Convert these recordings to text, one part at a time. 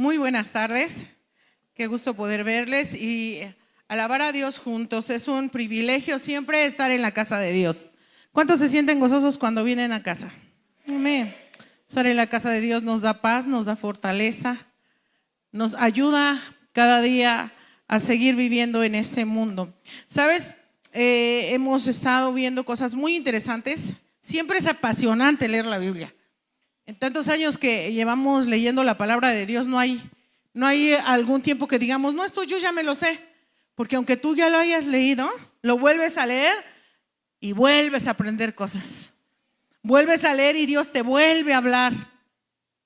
Muy buenas tardes, qué gusto poder verles y alabar a Dios juntos. Es un privilegio siempre estar en la casa de Dios. ¿Cuántos se sienten gozosos cuando vienen a casa? Amén. Estar en la casa de Dios nos da paz, nos da fortaleza, nos ayuda cada día a seguir viviendo en este mundo. ¿Sabes? Hemos estado viendo cosas muy interesantes. Siempre es apasionante leer la Biblia. En tantos años que llevamos leyendo la palabra de Dios, no hay algún tiempo que digamos, no, esto yo ya me lo sé. Porque aunque tú ya lo hayas leído, lo vuelves a leer y vuelves a aprender cosas. Vuelves a leer y Dios te vuelve a hablar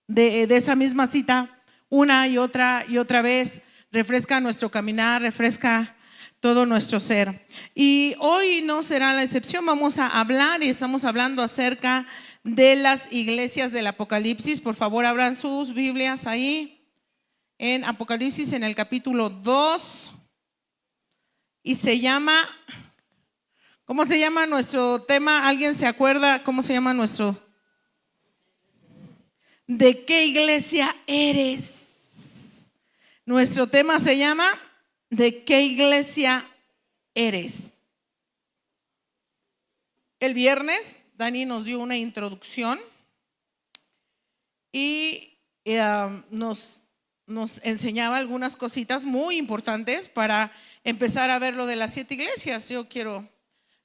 de esa misma cita una y otra vez. Refresca nuestro caminar, refresca todo nuestro ser. Y hoy no será la excepción, vamos a hablar y estamos hablando acerca de las iglesias del Apocalipsis. Por favor, abran sus Biblias ahí en Apocalipsis en el capítulo 2 y se llama, ¿cómo se llama nuestro tema? ¿Alguien se acuerda cómo se llama nuestro? ¿De qué iglesia eres? Nuestro tema se llama ¿de qué iglesia eres? El viernes Dani nos dio una introducción y nos enseñaba algunas cositas muy importantes para empezar a ver lo de las 7 iglesias. Yo quiero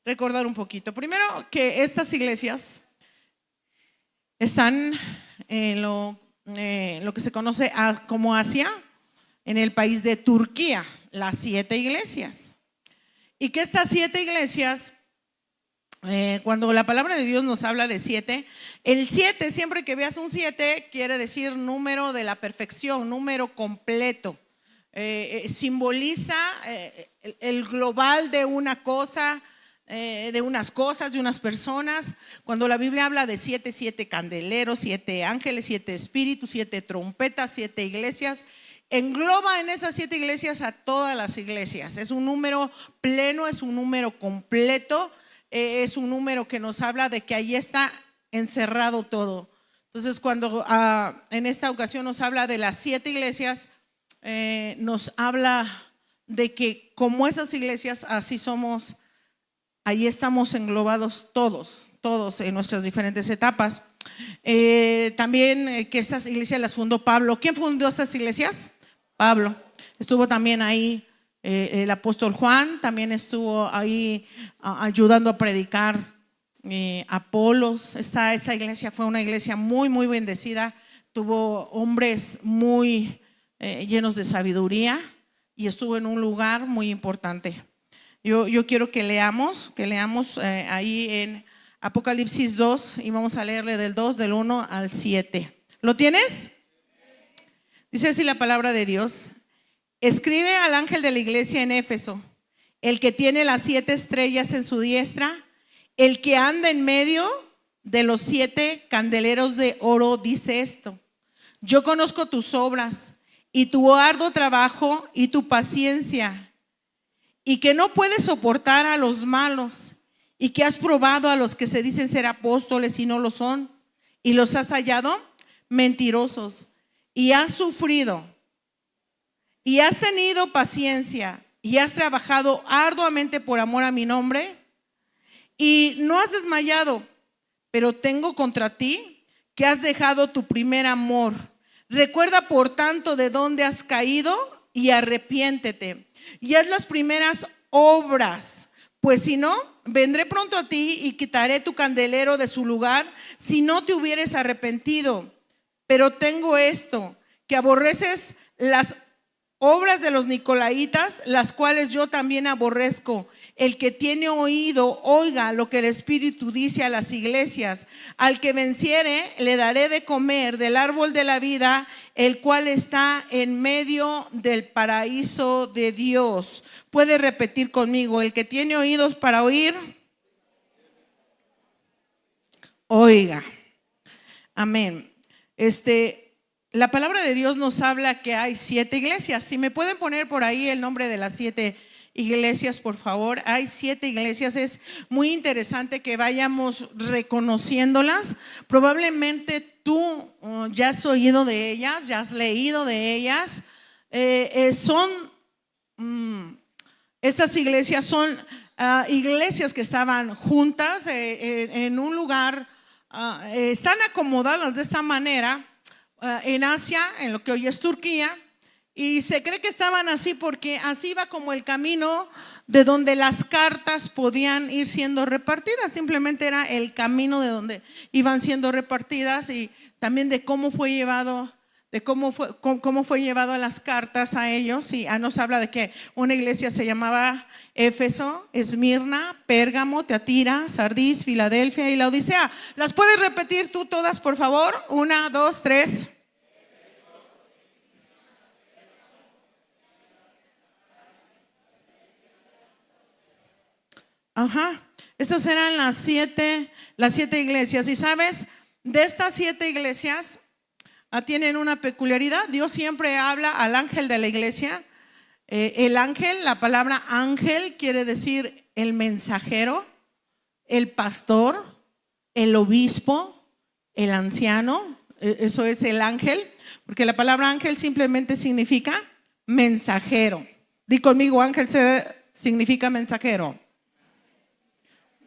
recordar un poquito. Primero, que estas iglesias están en lo que se conoce como Asia, en el país de Turquía, las 7 iglesias. Y que estas 7 iglesias, cuando la palabra de Dios nos habla de 7, el 7, siempre que veas un 7, quiere decir número de la perfección, número completo. Simboliza el global de una cosa, de unas cosas, de unas personas. Cuando la Biblia habla de 7, 7 candeleros, 7 ángeles, 7 espíritus, 7 trompetas, 7 iglesias, engloba en esas 7 iglesias a todas las iglesias. Es un número pleno, es un número completo. Es un número que nos habla de que ahí está encerrado todo. Entonces, cuando en esta ocasión nos habla de las 7 iglesias, nos habla de que como esas iglesias, así somos, ahí estamos englobados todos en nuestras diferentes etapas. También que estas iglesias las fundó Pablo. ¿Quién fundó estas iglesias? Pablo. Estuvo también ahí el apóstol Juan, también estuvo ahí ayudando a predicar. Apolos. Esa iglesia fue una iglesia muy bendecida, tuvo hombres muy llenos de sabiduría y estuvo en un lugar muy importante. Yo quiero que leamos ahí en Apocalipsis 2 y vamos a leerle del 2, del 1 al 7. ¿Lo tienes? Dice así la palabra de Dios. Escribe al ángel de la iglesia en Éfeso, el que tiene las 7 estrellas en su diestra, el que anda en medio de los 7 candeleros de oro, dice esto: yo conozco tus obras y tu arduo trabajo y tu paciencia, y que no puedes soportar a los malos, y que has probado a los que se dicen ser apóstoles y no lo son, y los has hallado mentirosos, y has sufrido y has tenido paciencia y has trabajado arduamente por amor a mi nombre y no has desmayado. Pero tengo contra ti que has dejado tu primer amor. Recuerda por tanto de dónde has caído y arrepiéntete y haz las primeras obras, pues si no, vendré pronto a ti y quitaré tu candelero de su lugar si no te hubieres arrepentido. Pero tengo esto, que aborreces las obras de los nicolaítas, las cuales yo también aborrezco. El que tiene oído, oiga lo que el Espíritu dice a las iglesias. Al que venciere, le daré de comer del árbol de la vida, el cual está en medio del paraíso de Dios. Puede repetir conmigo: el que tiene oídos para oír, oiga. Amén. La palabra de Dios nos habla que hay 7 iglesias. Si me pueden poner por ahí el nombre de las 7 iglesias, por favor. Hay 7 iglesias. Es muy interesante que vayamos reconociéndolas. Probablemente tú ya has oído de ellas, ya has leído de ellas. Estas iglesias son iglesias que estaban juntas en un lugar, están acomodadas de esta manera en Asia, en lo que hoy es Turquía, y se cree que estaban así porque así iba como el camino de donde las cartas podían ir siendo repartidas. Simplemente era el camino de donde iban siendo repartidas, y también de cómo fue llevado, de cómo fue llevado a las cartas a ellos. Y nos habla de que una iglesia se llamaba Éfeso, Esmirna, Pérgamo, Teatira, Sardis, Filadelfia y Laodicea. ¿Las puedes repetir tú todas, por favor? 1, 2, 3. Ajá, esas eran las siete iglesias. Y sabes, de estas 7 iglesias tienen una peculiaridad. Dios siempre habla al ángel de la iglesia. El ángel, la palabra ángel quiere decir el mensajero, el pastor, el obispo, el anciano. Eso es el ángel, porque la palabra ángel simplemente significa mensajero. Di conmigo, ángel significa mensajero.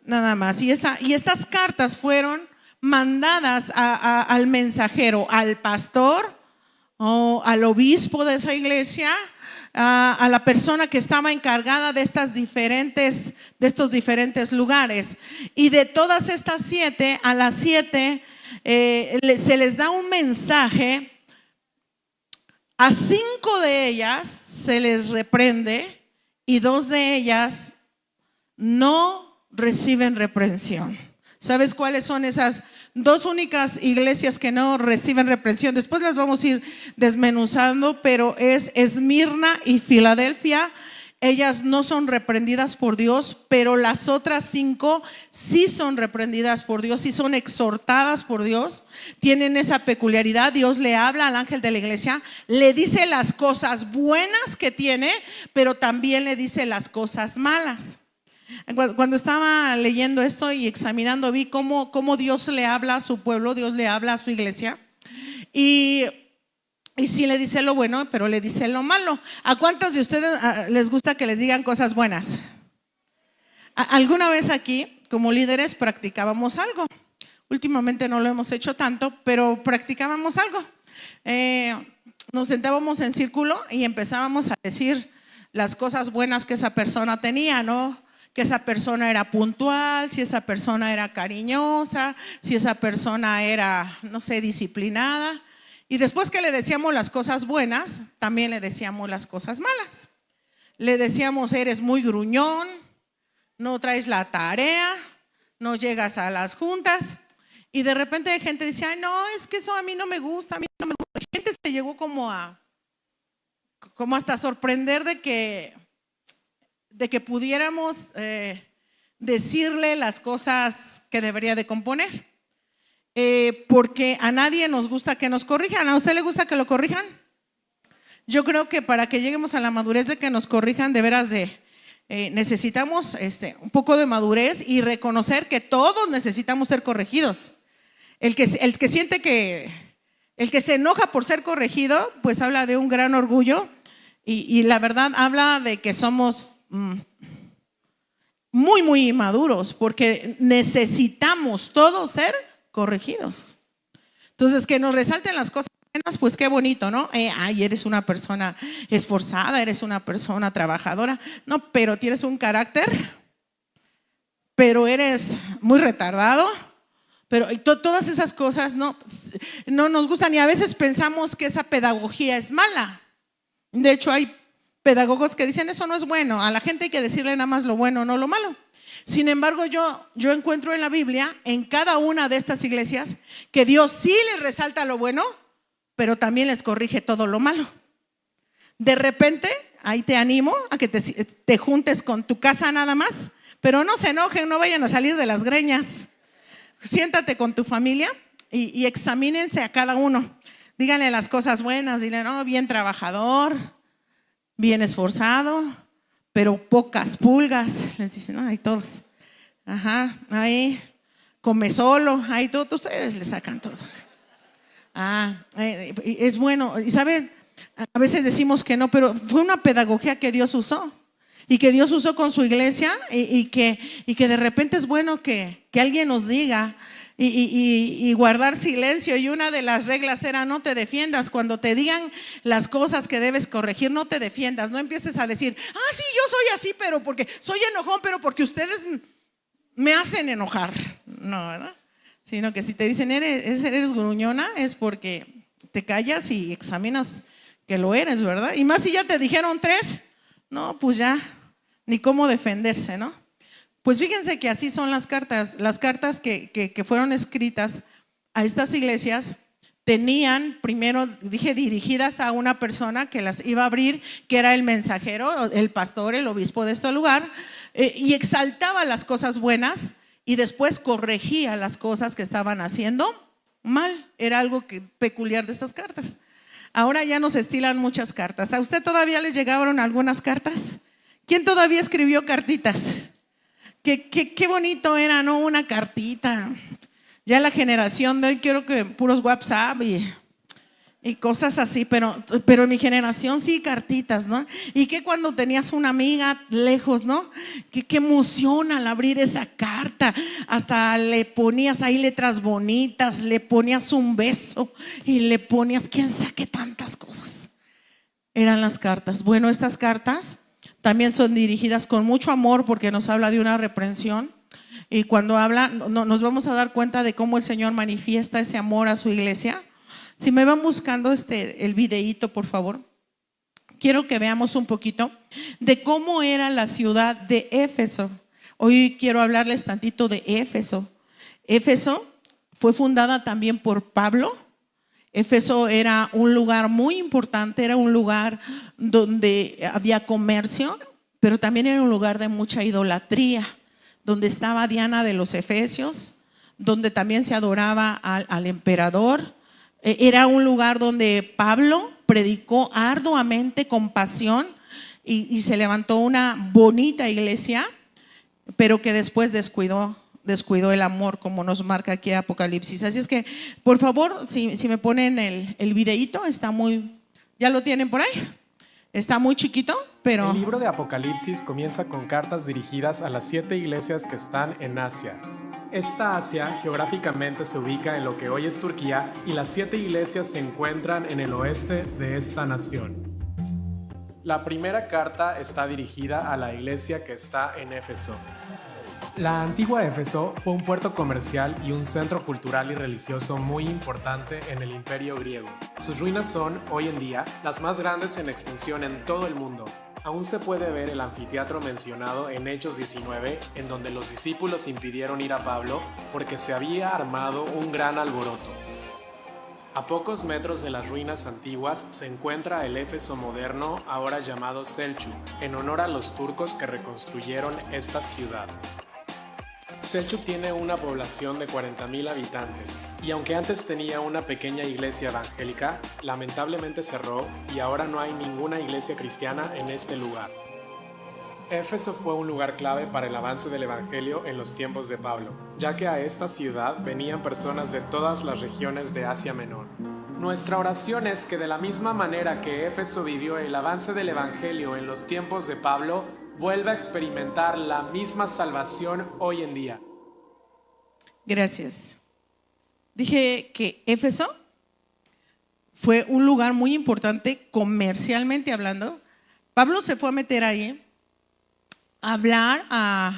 Nada más. Y estas cartas fueron mandadas al mensajero, al pastor o al obispo de esa iglesia, a la persona que estaba encargada de estos diferentes lugares. Y de todas estas 7, a las 7 se les da un mensaje. A 5 de ellas se les reprende y 2 de ellas no reciben reprensión. ¿Sabes cuáles son esas 2 únicas iglesias que no reciben reprensión? Después las vamos a ir desmenuzando, pero es Esmirna y Filadelfia. Ellas no son reprendidas por Dios, pero las otras 5 sí son reprendidas por Dios, sí son exhortadas por Dios. Tienen esa peculiaridad. Dios le habla al ángel de la iglesia, le dice las cosas buenas que tiene, pero también le dice las cosas malas. Cuando estaba leyendo esto y examinando, vi cómo Dios le habla a su pueblo, Dios le habla a su iglesia, y sí le dice lo bueno, pero le dice lo malo. ¿A cuántos de ustedes les gusta que les digan cosas buenas? ¿Alguna vez aquí como líderes practicábamos algo? Últimamente no lo hemos hecho tanto, pero practicábamos algo. Nos sentábamos en círculo y empezábamos a decir las cosas buenas que esa persona tenía, ¿no? Que esa persona era puntual, si esa persona era cariñosa, si esa persona era, no sé, disciplinada. Y después que le decíamos las cosas buenas, también le decíamos las cosas malas. Le decíamos: eres muy gruñón, no traes la tarea, no llegas a las juntas. Y de repente hay gente que dice: ay, no, es que eso a mí no me gusta, a mí no me gusta. Y gente se llegó como hasta sorprender de que pudiéramos decirle las cosas que debería de componer, porque a nadie nos gusta que nos corrijan. ¿A usted le gusta que lo corrijan? Yo creo que para que lleguemos a la madurez de que nos corrijan, de veras necesitamos un poco de madurez y reconocer que todos necesitamos ser corregidos. El que siente el que se enoja por ser corregido, pues habla de un gran orgullo, y la verdad habla de que somos muy, muy inmaduros, porque necesitamos todos ser corregidos. Entonces, que nos resalten las cosas buenas, pues qué bonito, ¿no? Ay, eres una persona esforzada, eres una persona trabajadora. No, pero tienes un carácter, pero eres muy retardado. Pero todas esas cosas no nos gustan, y a veces pensamos que esa pedagogía es mala. De hecho, hay pedagogos que dicen: eso no es bueno, a la gente hay que decirle nada más lo bueno, no lo malo. Sin embargo, yo encuentro en la Biblia, en cada una de estas iglesias, que Dios sí les resalta lo bueno, pero también les corrige todo lo malo. De repente, ahí te animo a que te juntes con tu casa nada más, pero no se enojen, no vayan a salir de las greñas. Siéntate con tu familia y examínense a cada uno. Díganle las cosas buenas, dile: no, bien trabajador, bien esforzado, pero pocas pulgas. Les dicen: no, hay todos. Ajá, ahí come solo, ahí todos, ustedes le sacan todos. Es bueno. Y saben, a veces decimos que no, pero fue una pedagogía que Dios usó. Y que Dios usó con su iglesia y que de repente es bueno que alguien nos diga y guardar silencio. Y una de las reglas era: no te defiendas. Cuando te digan las cosas que debes corregir, no te defiendas. No empieces a decir: sí, yo soy así, pero porque soy enojón, pero porque ustedes me hacen enojar. No, ¿verdad? Sino que si te dicen eres gruñona, es porque te callas y examinas que lo eres, ¿verdad? Y más si ya te dijeron 3, no, pues ya ni cómo defenderse, ¿no? Pues fíjense que así son las cartas. Las cartas que fueron escritas a estas iglesias tenían, primero dije, dirigidas a una persona que las iba a abrir, que era el mensajero, el pastor, el obispo de este lugar, y exaltaba las cosas buenas y después corregía las cosas que estaban haciendo mal. Era algo peculiar de estas cartas. Ahora ya nos estilan muchas cartas. ¿A usted todavía le llegaron algunas cartas? ¿Quién todavía escribió cartitas? Qué bonito era, ¿no? Una cartita. Ya la generación de hoy quiero que puros WhatsApp y cosas así, pero en mi generación sí, cartitas, ¿no? Y que cuando tenías una amiga lejos, ¿no? Qué emoción al abrir esa carta. Hasta le ponías ahí letras bonitas, le ponías un beso y le ponías quién sabe qué tantas cosas. Eran las cartas. Bueno, estas cartas también son dirigidas con mucho amor porque nos habla de una reprensión. Y cuando habla, nos vamos a dar cuenta de cómo el Señor manifiesta ese amor a su iglesia. Si me van buscando el videíto, por favor. Quiero que veamos un poquito de cómo era la ciudad de Éfeso. Hoy quiero hablarles tantito de Éfeso. Éfeso fue fundada también por Pablo. Éfeso era un lugar muy importante, era un lugar donde había comercio, pero también era un lugar de mucha idolatría, donde estaba Diana de los Efesios, donde también se adoraba al emperador. Era un lugar donde Pablo predicó arduamente con pasión y se levantó una bonita iglesia, pero que después descuidó el amor, como nos marca aquí Apocalipsis. Así es que, por favor, si me ponen el videíto, ¿ya lo tienen por ahí? Está muy chiquito, pero… El libro de Apocalipsis comienza con cartas dirigidas a las 7 iglesias que están en Asia. Esta Asia geográficamente se ubica en lo que hoy es Turquía y las 7 iglesias se encuentran en el oeste de esta nación. La primera carta está dirigida a la iglesia que está en Éfeso. La antigua Éfeso fue un puerto comercial y un centro cultural y religioso muy importante en el Imperio griego. Sus ruinas son, hoy en día, las más grandes en extensión en todo el mundo. Aún se puede ver el anfiteatro mencionado en Hechos 19, en donde los discípulos impidieron ir a Pablo porque se había armado un gran alboroto. A pocos metros de las ruinas antiguas se encuentra el Éfeso moderno, ahora llamado Selçuk, en honor a los turcos que reconstruyeron esta ciudad. Selçuk tiene una población de 40.000 habitantes y aunque antes tenía una pequeña iglesia evangélica, lamentablemente cerró y ahora no hay ninguna iglesia cristiana en este lugar. Éfeso fue un lugar clave para el avance del evangelio en los tiempos de Pablo, ya que a esta ciudad venían personas de todas las regiones de Asia Menor. Nuestra oración es que de la misma manera que Éfeso vivió el avance del evangelio en los tiempos de Pablo, vuelva a experimentar la misma salvación hoy en día. Gracias. Dije que Éfeso fue un lugar muy importante comercialmente hablando. Pablo se fue a meter ahí a hablar, a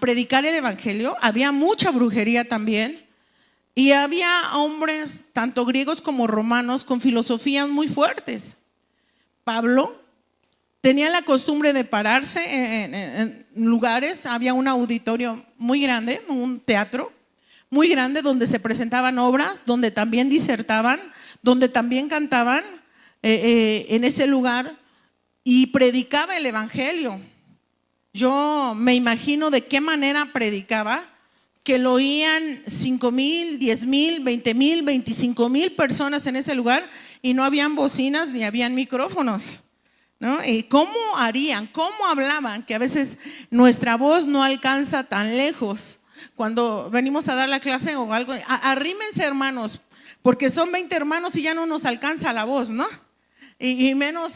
predicar el evangelio. Había mucha brujería también y había hombres, tanto griegos como romanos, con filosofías muy fuertes. Pablo tenía la costumbre de pararse en lugares, había un auditorio muy grande, un teatro muy grande donde se presentaban obras, donde también disertaban, donde también cantaban en ese lugar y predicaba el evangelio. Yo me imagino de qué manera predicaba, que lo oían 5,000, 10,000, 20,000, 25,000 personas en ese lugar y no habían bocinas ni habían micrófonos, ¿no? ¿Y cómo harían? ¿Cómo hablaban? Que a veces nuestra voz no alcanza tan lejos. Cuando venimos a dar la clase o algo, arrímense, hermanos, porque son 20 hermanos y ya no nos alcanza la voz, ¿no? Y menos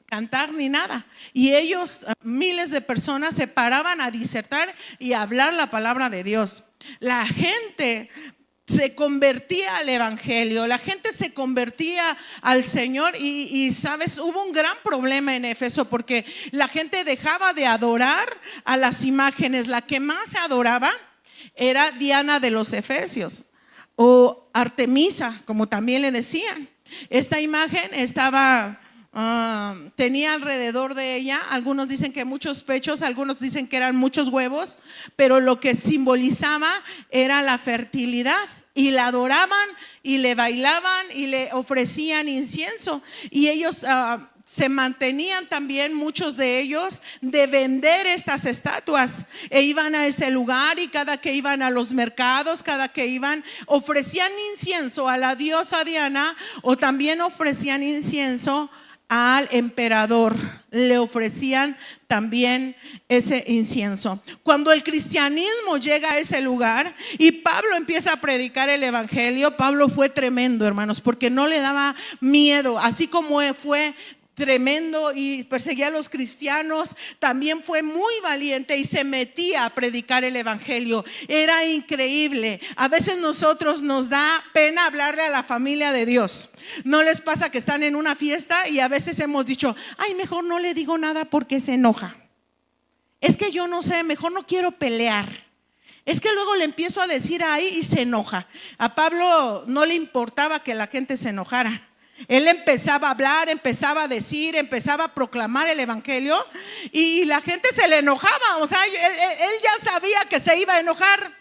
cantar ni nada. Y ellos, miles de personas, se paraban a disertar y a hablar la palabra de Dios. La gente se convertía al evangelio, la gente se convertía al Señor y sabes, hubo un gran problema en Éfeso porque la gente dejaba de adorar a las imágenes. La que más se adoraba era Diana de los Efesios o Artemisa, como también le decían. Esta imagen tenía alrededor de ella, algunos dicen que muchos pechos, algunos dicen que eran muchos huevos, pero lo que simbolizaba era la fertilidad. Y la adoraban y le bailaban y le ofrecían incienso. Y ellos se mantenían también, muchos de ellos, de vender estas estatuas. E iban a ese lugar y cada que iban a los mercados, cada que iban, ofrecían incienso a la diosa Diana o también ofrecían incienso al emperador. Le ofrecían también ese incienso. Cuando el cristianismo llega a ese lugar y Pablo empieza a predicar el evangelio, Pablo fue tremendo, hermanos, porque no le daba miedo. Así como fue tremendo y perseguía a los cristianos, también fue muy valiente y se metía a predicar el evangelio. Era increíble. A veces nosotros nos da pena hablarle a la familia de Dios. ¿No les pasa que están en una fiesta y a veces hemos dicho, ay, mejor no le digo nada porque se enoja? Es que yo no sé, mejor no quiero pelear. Es que luego le empiezo a decir ahí y se enoja. A Pablo no le importaba que la gente se enojara. Él empezaba a hablar, empezaba a decir, empezaba a proclamar el evangelio y la gente se le enojaba. O sea, él ya sabía que se iba a enojar.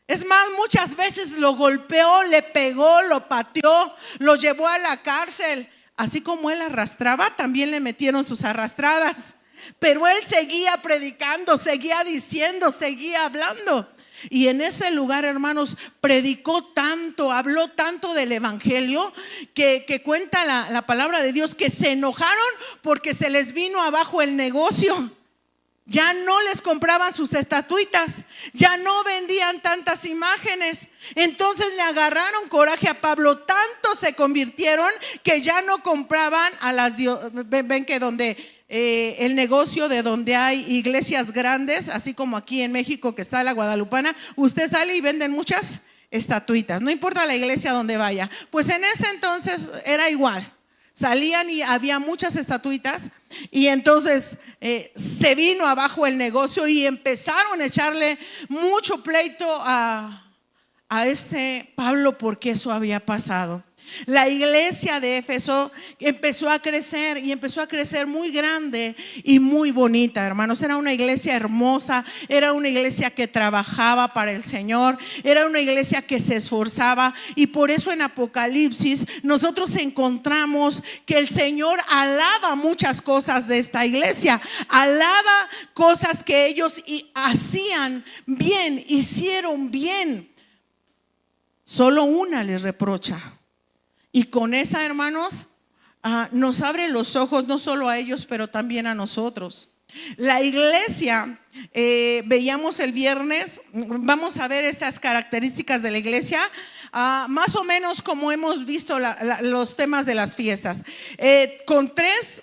Es más, muchas veces lo golpeó, le pegó, lo pateó, lo llevó a la cárcel. Así como él arrastraba, también le metieron sus arrastradas. Pero él seguía predicando, seguía diciendo, seguía hablando. Y en ese lugar, hermanos, predicó tanto, habló tanto del evangelio que cuenta la palabra de Dios que se enojaron porque se les vino abajo el negocio. Ya no les compraban sus estatuitas, ya no vendían tantas imágenes. Entonces le agarraron coraje a Pablo, tanto se convirtieron que ya no compraban a las ven que donde el negocio de donde hay iglesias grandes, así como aquí en México que está la Guadalupana, usted sale y venden muchas estatuitas, no importa la iglesia donde vaya. Pues en ese entonces era igual. Salían y había muchas estatuitas y entonces se vino abajo el negocio y empezaron a echarle mucho pleito a este Pablo porque eso había pasado. La iglesia de Éfeso empezó a crecer y empezó a crecer muy grande y muy bonita, hermanos. Era una iglesia hermosa, era una iglesia que trabajaba para el Señor, era una iglesia que se esforzaba y por eso en Apocalipsis nosotros encontramos que el Señor alaba muchas cosas de esta iglesia, alaba cosas que ellos hacían bien, hicieron bien. Solo una les reprocha. Y con esa, hermanos, nos abre los ojos no solo a ellos, pero también a nosotros. La iglesia, veíamos el viernes, vamos a ver estas características de la iglesia, más o menos como hemos visto los temas de las fiestas, con tres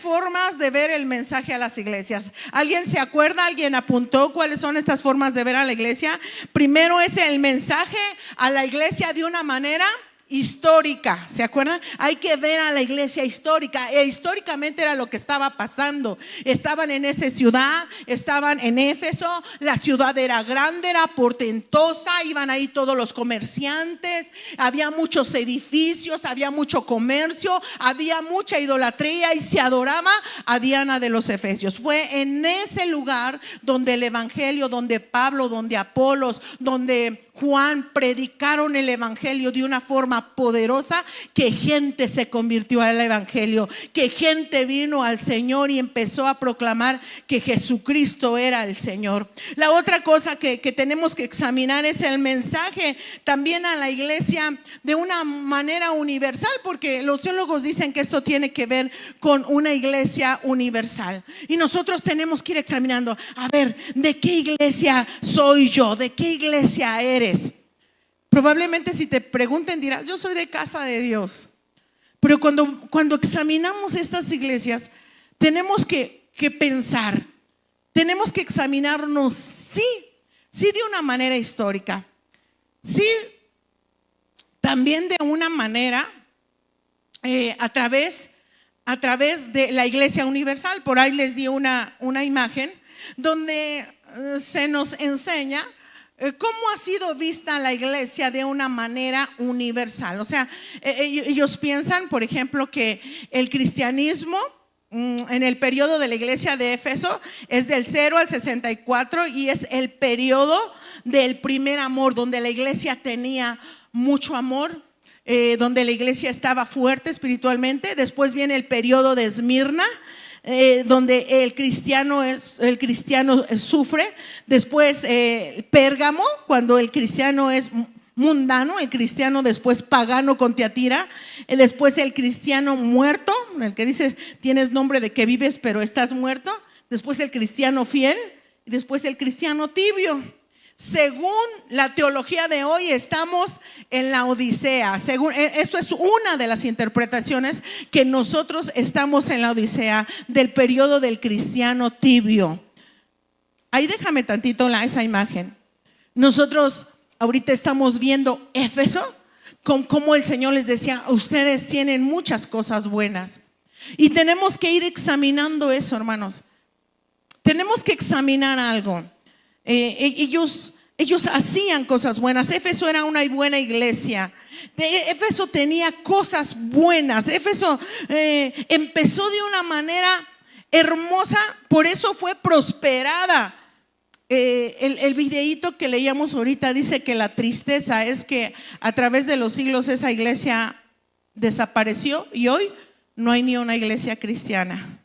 formas de ver el mensaje a las iglesias. ¿Alguien se acuerda? ¿Alguien apuntó cuáles son estas formas de ver a la iglesia? Primero es el mensaje a la iglesia de una manera histórica, ¿se acuerdan? Hay que ver a la iglesia histórica. Históricamente era lo que estaba pasando. Estaban en esa ciudad, estaban en Éfeso. La ciudad era grande, era portentosa. Iban ahí todos los comerciantes. Había muchos edificios, había mucho comercio, había mucha idolatría y se adoraba a Diana de los Efesios. Fue en ese lugar donde el evangelio, donde Pablo, donde Apolos, donde Juan predicaron el evangelio de una forma poderosa, que gente se convirtió al evangelio, que gente vino al Señor y empezó a proclamar que Jesucristo era el Señor. La otra cosa que tenemos que examinar es el mensaje también a la iglesia de una manera universal, porque los teólogos dicen que esto tiene que ver con una iglesia universal y nosotros tenemos que ir examinando, a ver, ¿de qué iglesia soy yo? ¿De qué iglesia eres? Probablemente si te pregunten dirás, yo soy de casa de Dios. Pero cuando examinamos estas iglesias, tenemos que pensar, tenemos que examinarnos, sí de una manera histórica, sí también de una manera a través de la Iglesia Universal. Por ahí les di una imagen donde se nos enseña cómo ha sido vista la iglesia de una manera universal. O sea, ellos piensan, por ejemplo, que el cristianismo en el periodo de la iglesia de Éfeso es del 0 al 64 y es el periodo del primer amor, donde la iglesia tenía mucho amor, donde la iglesia estaba fuerte espiritualmente. Después viene el periodo de Esmirna, donde el cristiano sufre. Después Pérgamo, cuando el cristiano es mundano, el cristiano después pagano con Tiatira. Después el cristiano muerto, el que dice tienes nombre de que vives pero estás muerto. Después el cristiano fiel y después el cristiano tibio. Según la teología de hoy, estamos en la Odisea. Esto es una de las interpretaciones, que nosotros estamos en la Odisea del periodo del cristiano tibio. Ahí déjame tantito esa imagen. Nosotros ahorita estamos viendo Éfeso, con cómo el Señor les decía, ustedes tienen muchas cosas buenas. Y tenemos que ir examinando eso, hermanos. Tenemos que examinar algo. Ellos hacían cosas buenas. Éfeso era una buena iglesia. Éfeso tenía cosas buenas. Éfeso empezó de una manera hermosa, por eso fue prosperada. El videíto que leíamos ahorita dice que la tristeza es que a través de los siglos esa iglesia desapareció y hoy no hay ni una iglesia cristiana.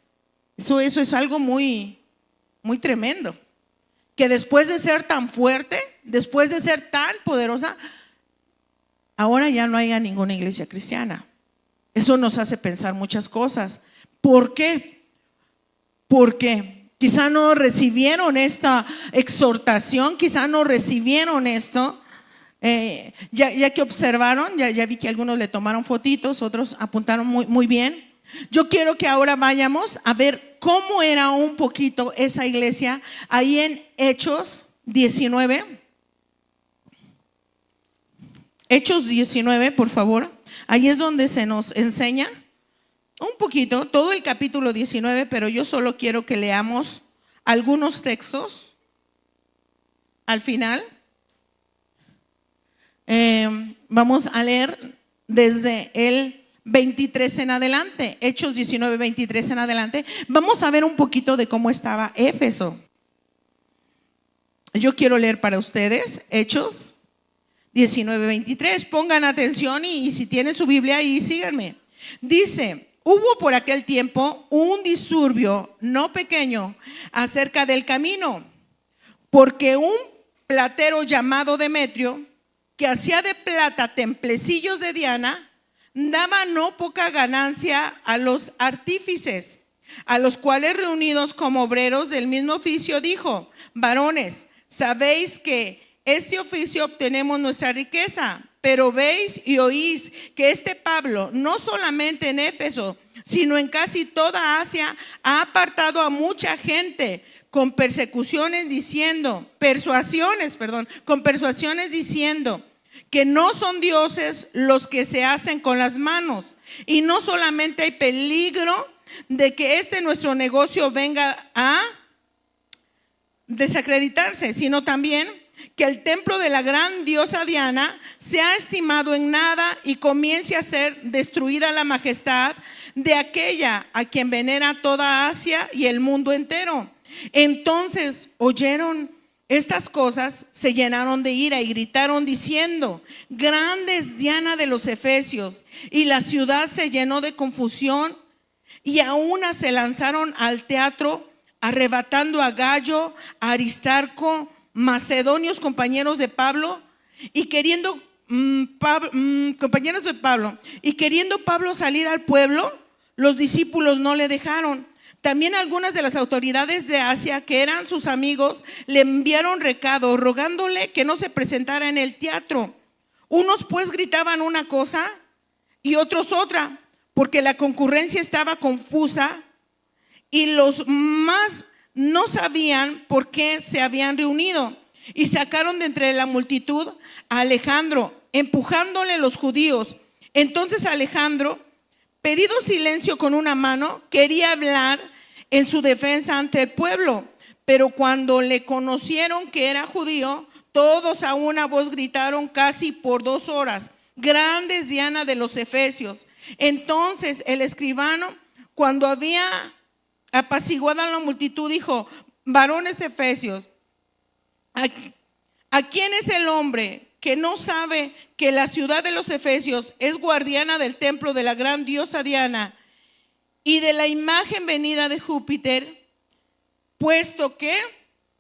Eso es algo muy, muy tremendo. Que después de ser tan fuerte, después de ser tan poderosa, ahora ya no haya ninguna iglesia cristiana. Eso nos hace pensar muchas cosas. ¿Por qué? Porque quizá no recibieron esta exhortación, quizá no recibieron esto. Ya que observaron, ya vi que algunos le tomaron fotitos, otros apuntaron muy bien. Yo quiero que ahora vayamos a ver cómo era un poquito esa iglesia ahí en Hechos 19. Hechos 19, por favor. Ahí es donde se nos enseña un poquito, todo el capítulo 19, pero yo solo quiero que leamos algunos textos al final. Vamos a leer desde el 23 en adelante, Hechos 19, 23 en adelante. Vamos a ver un poquito de cómo estaba Éfeso. Yo quiero leer para ustedes Hechos 19, 23. Pongan atención y si tienen su Biblia ahí, síganme. Dice: hubo por aquel tiempo un disturbio no pequeño acerca del camino, porque un platero llamado Demetrio, que hacía de plata templecillos de Diana, daba no poca ganancia a los artífices, a los cuales, reunidos como obreros del mismo oficio, dijo: varones, sabéis que este oficio obtenemos nuestra riqueza, pero veis y oís que este Pablo, no solamente en Éfeso, sino en casi toda Asia, ha apartado a mucha gente con persuasiones diciendo que no son dioses los que se hacen con las manos. Y no solamente hay peligro de que nuestro negocio venga a desacreditarse, sino también que el templo de la gran diosa Diana sea estimado en nada y comience a ser destruida la majestad de aquella a quien venera toda Asia y el mundo entero. Entonces oyeron estas cosas, se llenaron de ira y gritaron diciendo: grande es Diana de los Efesios. Y la ciudad se llenó de confusión, y a una se lanzaron al teatro, arrebatando a Gallo, a Aristarco, macedonios compañeros de Pablo, y queriendo Pablo salir al pueblo, los discípulos no le dejaron. También algunas de las autoridades de Asia, que eran sus amigos, le enviaron recado rogándole que no se presentara en el teatro. Unos pues gritaban una cosa y otros otra, porque la concurrencia estaba confusa y los más no sabían por qué se habían reunido. Y sacaron de entre la multitud a Alejandro, empujándole los judíos. Entonces Alejandro, pedido silencio con una mano, quería hablar en su defensa ante el pueblo. Pero cuando le conocieron que era judío, todos a una voz gritaron casi por 2 horas: grande es Diana de los Efesios. Entonces el escribano, cuando había apaciguado a la multitud, dijo: varones efesios, ¿a quién es el hombre que no sabe que la ciudad de los Efesios es guardiana del templo de la gran diosa Diana y de la imagen venida de Júpiter? Puesto que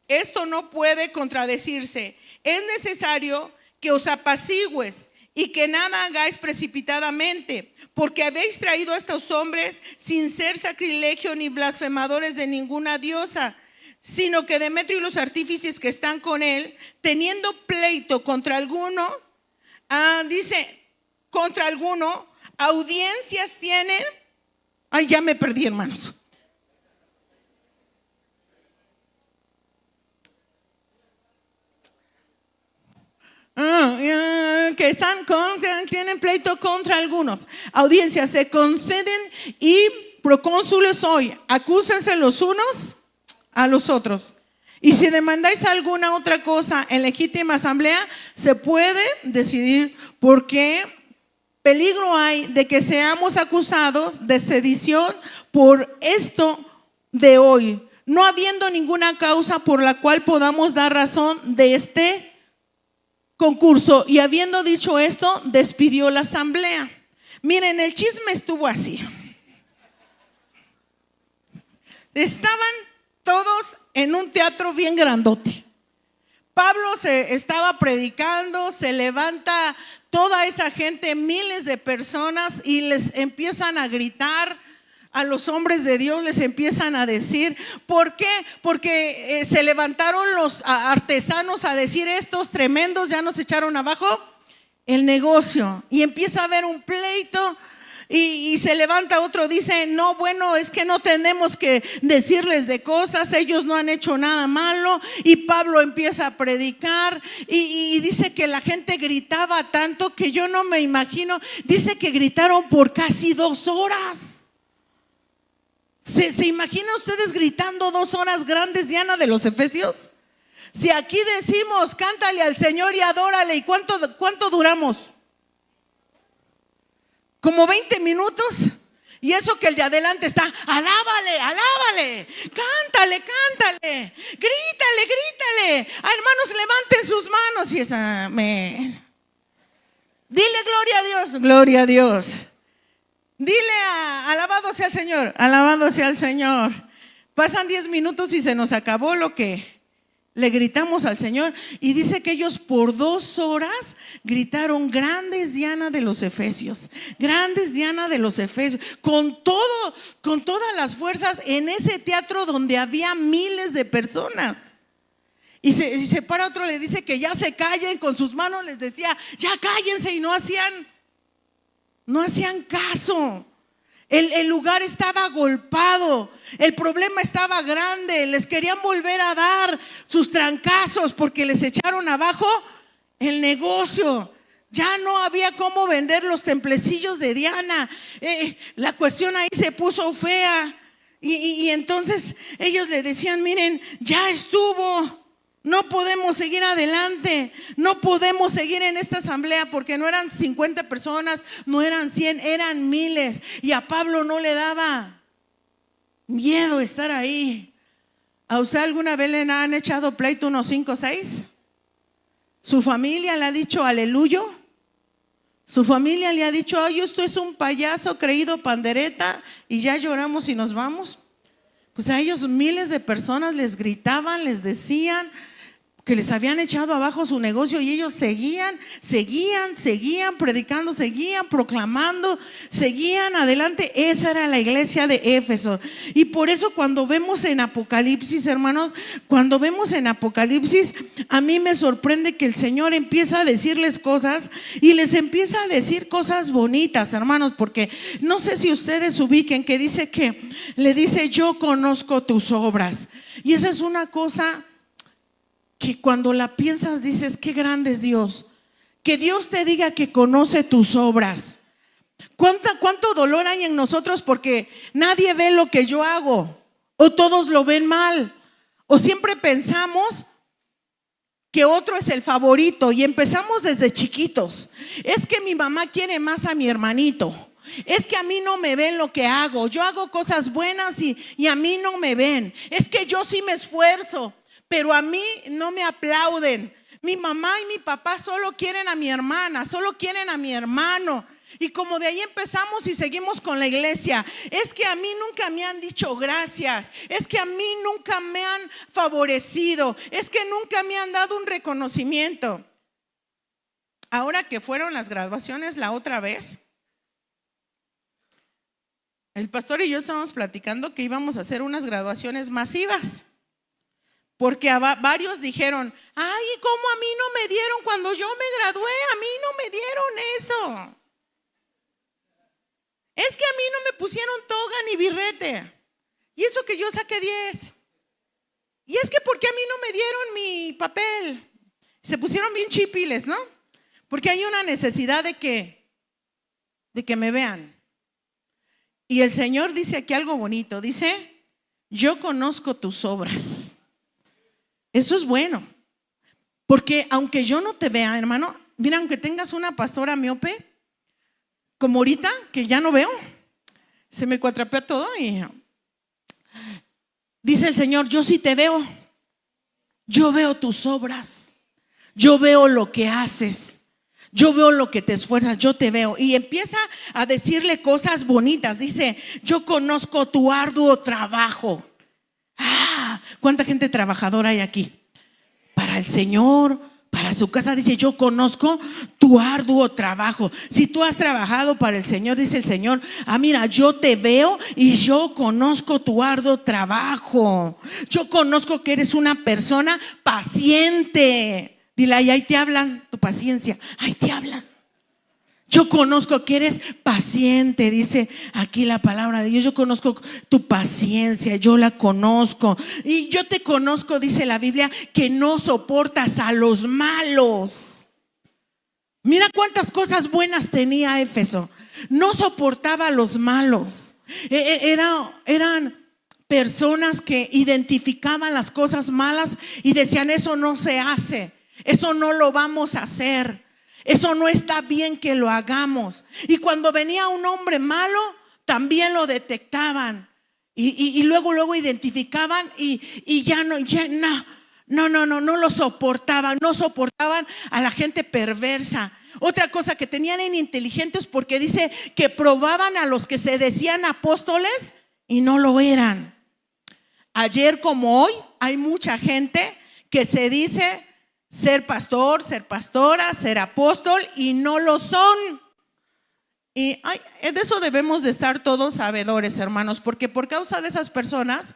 esto no puede contradecirse, es necesario que os apacigües y que nada hagáis precipitadamente, porque habéis traído a estos hombres sin ser sacrilegio ni blasfemadores de ninguna diosa, sino que Demetrio y los artífices que están con él, teniendo pleito contra alguno, contra alguno, audiencias tienen. Ay, ya me perdí, hermanos. Que tienen pleito contra algunos. Audiencias se conceden y procónsules hoy, acúsense los unos a los otros. Y si demandáis alguna otra cosa en legítima asamblea, se puede decidir, porque peligro hay de que seamos acusados de sedición por esto de hoy, no habiendo ninguna causa por la cual podamos dar razón de este concurso. Y habiendo dicho esto, despidió la asamblea. Miren, el chisme estuvo así. Estaban todos en un teatro bien grandote. Pablo se estaba predicando, se levanta toda esa gente, miles de personas, y les empiezan a gritar a los hombres de Dios, les empiezan a decir. ¿Por qué? Porque se levantaron los artesanos a decir: estos tremendos ya nos echaron abajo el negocio. Y empieza a haber un pleito. Y se levanta otro, dice: no, bueno, es que no tenemos que decirles de cosas, ellos no han hecho nada malo. Y Pablo empieza a predicar y dice que la gente gritaba tanto que yo no me imagino. Dice que gritaron por casi 2 horas. ¿Se imagina ustedes gritando 2 horas, grandes Diana de los Efesios? Si aquí decimos: cántale al Señor y adórale, ¿y cuánto duramos? Como 20 minutos. Y eso que el de adelante está: alábale, alábale, cántale, cántale, grítale, grítale. Hermanos, levanten sus manos. Y es amén. Dile gloria a Dios, gloria a Dios. Dile alabado sea el Señor, alabado sea el Señor. Pasan 10 minutos y se nos acabó lo que le gritamos al Señor. Y dice que ellos por 2 horas gritaron: grandes Diana de los Efesios, grandes Diana de los Efesios, con todas las fuerzas, en ese teatro donde había miles de personas. Y se para otro, le dice que ya se callen, con sus manos les decía: ya cállense, y no hacían caso. El lugar estaba agolpado, el problema estaba grande, les querían volver a dar sus trancazos porque les echaron abajo el negocio. Ya no había cómo vender los templecillos de Diana. La cuestión ahí se puso fea. Y entonces ellos le decían: miren, ya estuvo. No podemos seguir adelante, no podemos seguir en esta asamblea, porque no eran 50 personas, no eran 100, eran miles. Y a Pablo no le daba miedo estar ahí. ¿A usted alguna vez le han echado pleito unos 5 o 6? ¿Su familia le ha dicho aleluya? ¿Su familia le ha dicho: ay, esto es un payaso creído pandereta, y ya lloramos y nos vamos? Pues a ellos miles de personas les gritaban, les decían que les habían echado abajo su negocio, y ellos seguían predicando, seguían proclamando, seguían adelante. Esa era la iglesia de Éfeso. Y por eso cuando vemos en Apocalipsis, hermanos, cuando vemos en Apocalipsis, a mí me sorprende que el Señor empieza a decirles cosas, y les empieza a decir cosas bonitas, hermanos, porque no sé si ustedes ubiquen que dice que le dice: yo conozco tus obras. Y esa es una cosa que cuando la piensas dices: qué grande es Dios. Que Dios te diga que conoce tus obras. ¿Cuánto dolor hay en nosotros porque nadie ve lo que yo hago? O todos lo ven mal. O siempre pensamos que otro es el favorito, y empezamos desde chiquitos. Es que mi mamá quiere más a mi hermanito. Es que a mí no me ven lo que hago. Yo hago cosas buenas y a mí no me ven. Es que yo sí me esfuerzo, pero a mí no me aplauden. Mi mamá y mi papá solo quieren a mi hermana, solo quieren a mi hermano. Y como de ahí empezamos y seguimos con la iglesia. Es que a mí nunca me han dicho gracias. Es que a mí nunca me han favorecido. Es que nunca me han dado un reconocimiento. Ahora que fueron las graduaciones la otra vez, el pastor y yo estábamos platicando que íbamos a hacer unas graduaciones masivas. Porque varios dijeron: ay, ¿cómo a mí no me dieron cuando yo me gradué? A mí no me dieron eso. Es que a mí no me pusieron toga ni birrete. Y eso que yo saqué 10. Y es que porque a mí no me dieron mi papel. Se pusieron bien chipiles, ¿no? Porque hay una necesidad de que me vean. Y el Señor dice aquí algo bonito. Dice: yo conozco tus obras. Eso es bueno, porque aunque yo no te vea, hermano, mira, aunque tengas una pastora miope, como ahorita, que ya no veo, se me cuatrapea todo, y dice el Señor: yo sí te veo, yo veo tus obras, yo veo lo que haces, yo veo lo que te esfuerzas, yo te veo. Y empieza a decirle cosas bonitas. Dice: yo conozco tu arduo trabajo. ¿Cuánta gente trabajadora hay aquí? Para el Señor, para su casa. Dice: yo conozco tu arduo trabajo. Si tú has trabajado para el Señor, dice el Señor: mira, yo te veo y yo conozco tu arduo trabajo. Yo conozco que eres una persona paciente. Dile: ahí te hablan tu paciencia. Ahí te hablan. Yo conozco que eres paciente, dice aquí la palabra de Dios. Yo conozco tu paciencia, yo la conozco. Y yo te conozco, dice la Biblia, que no soportas a los malos. Mira cuántas cosas buenas tenía Éfeso. No soportaba a los malos. Eran personas que identificaban las cosas malas y decían: eso no se hace, eso no lo vamos a hacer. Eso no está bien que lo hagamos. Y cuando venía un hombre malo, también lo detectaban. Y luego identificaban y ya no lo soportaban. No soportaban a la gente perversa. Otra cosa que tenían, eran inteligentes, porque dice que probaban a los que se decían apóstoles y no lo eran. Ayer como hoy hay mucha gente que se dice ser pastor, ser pastora, ser apóstol y no lo son. Y de eso debemos de estar todos sabedores, hermanos, porque por causa de esas personas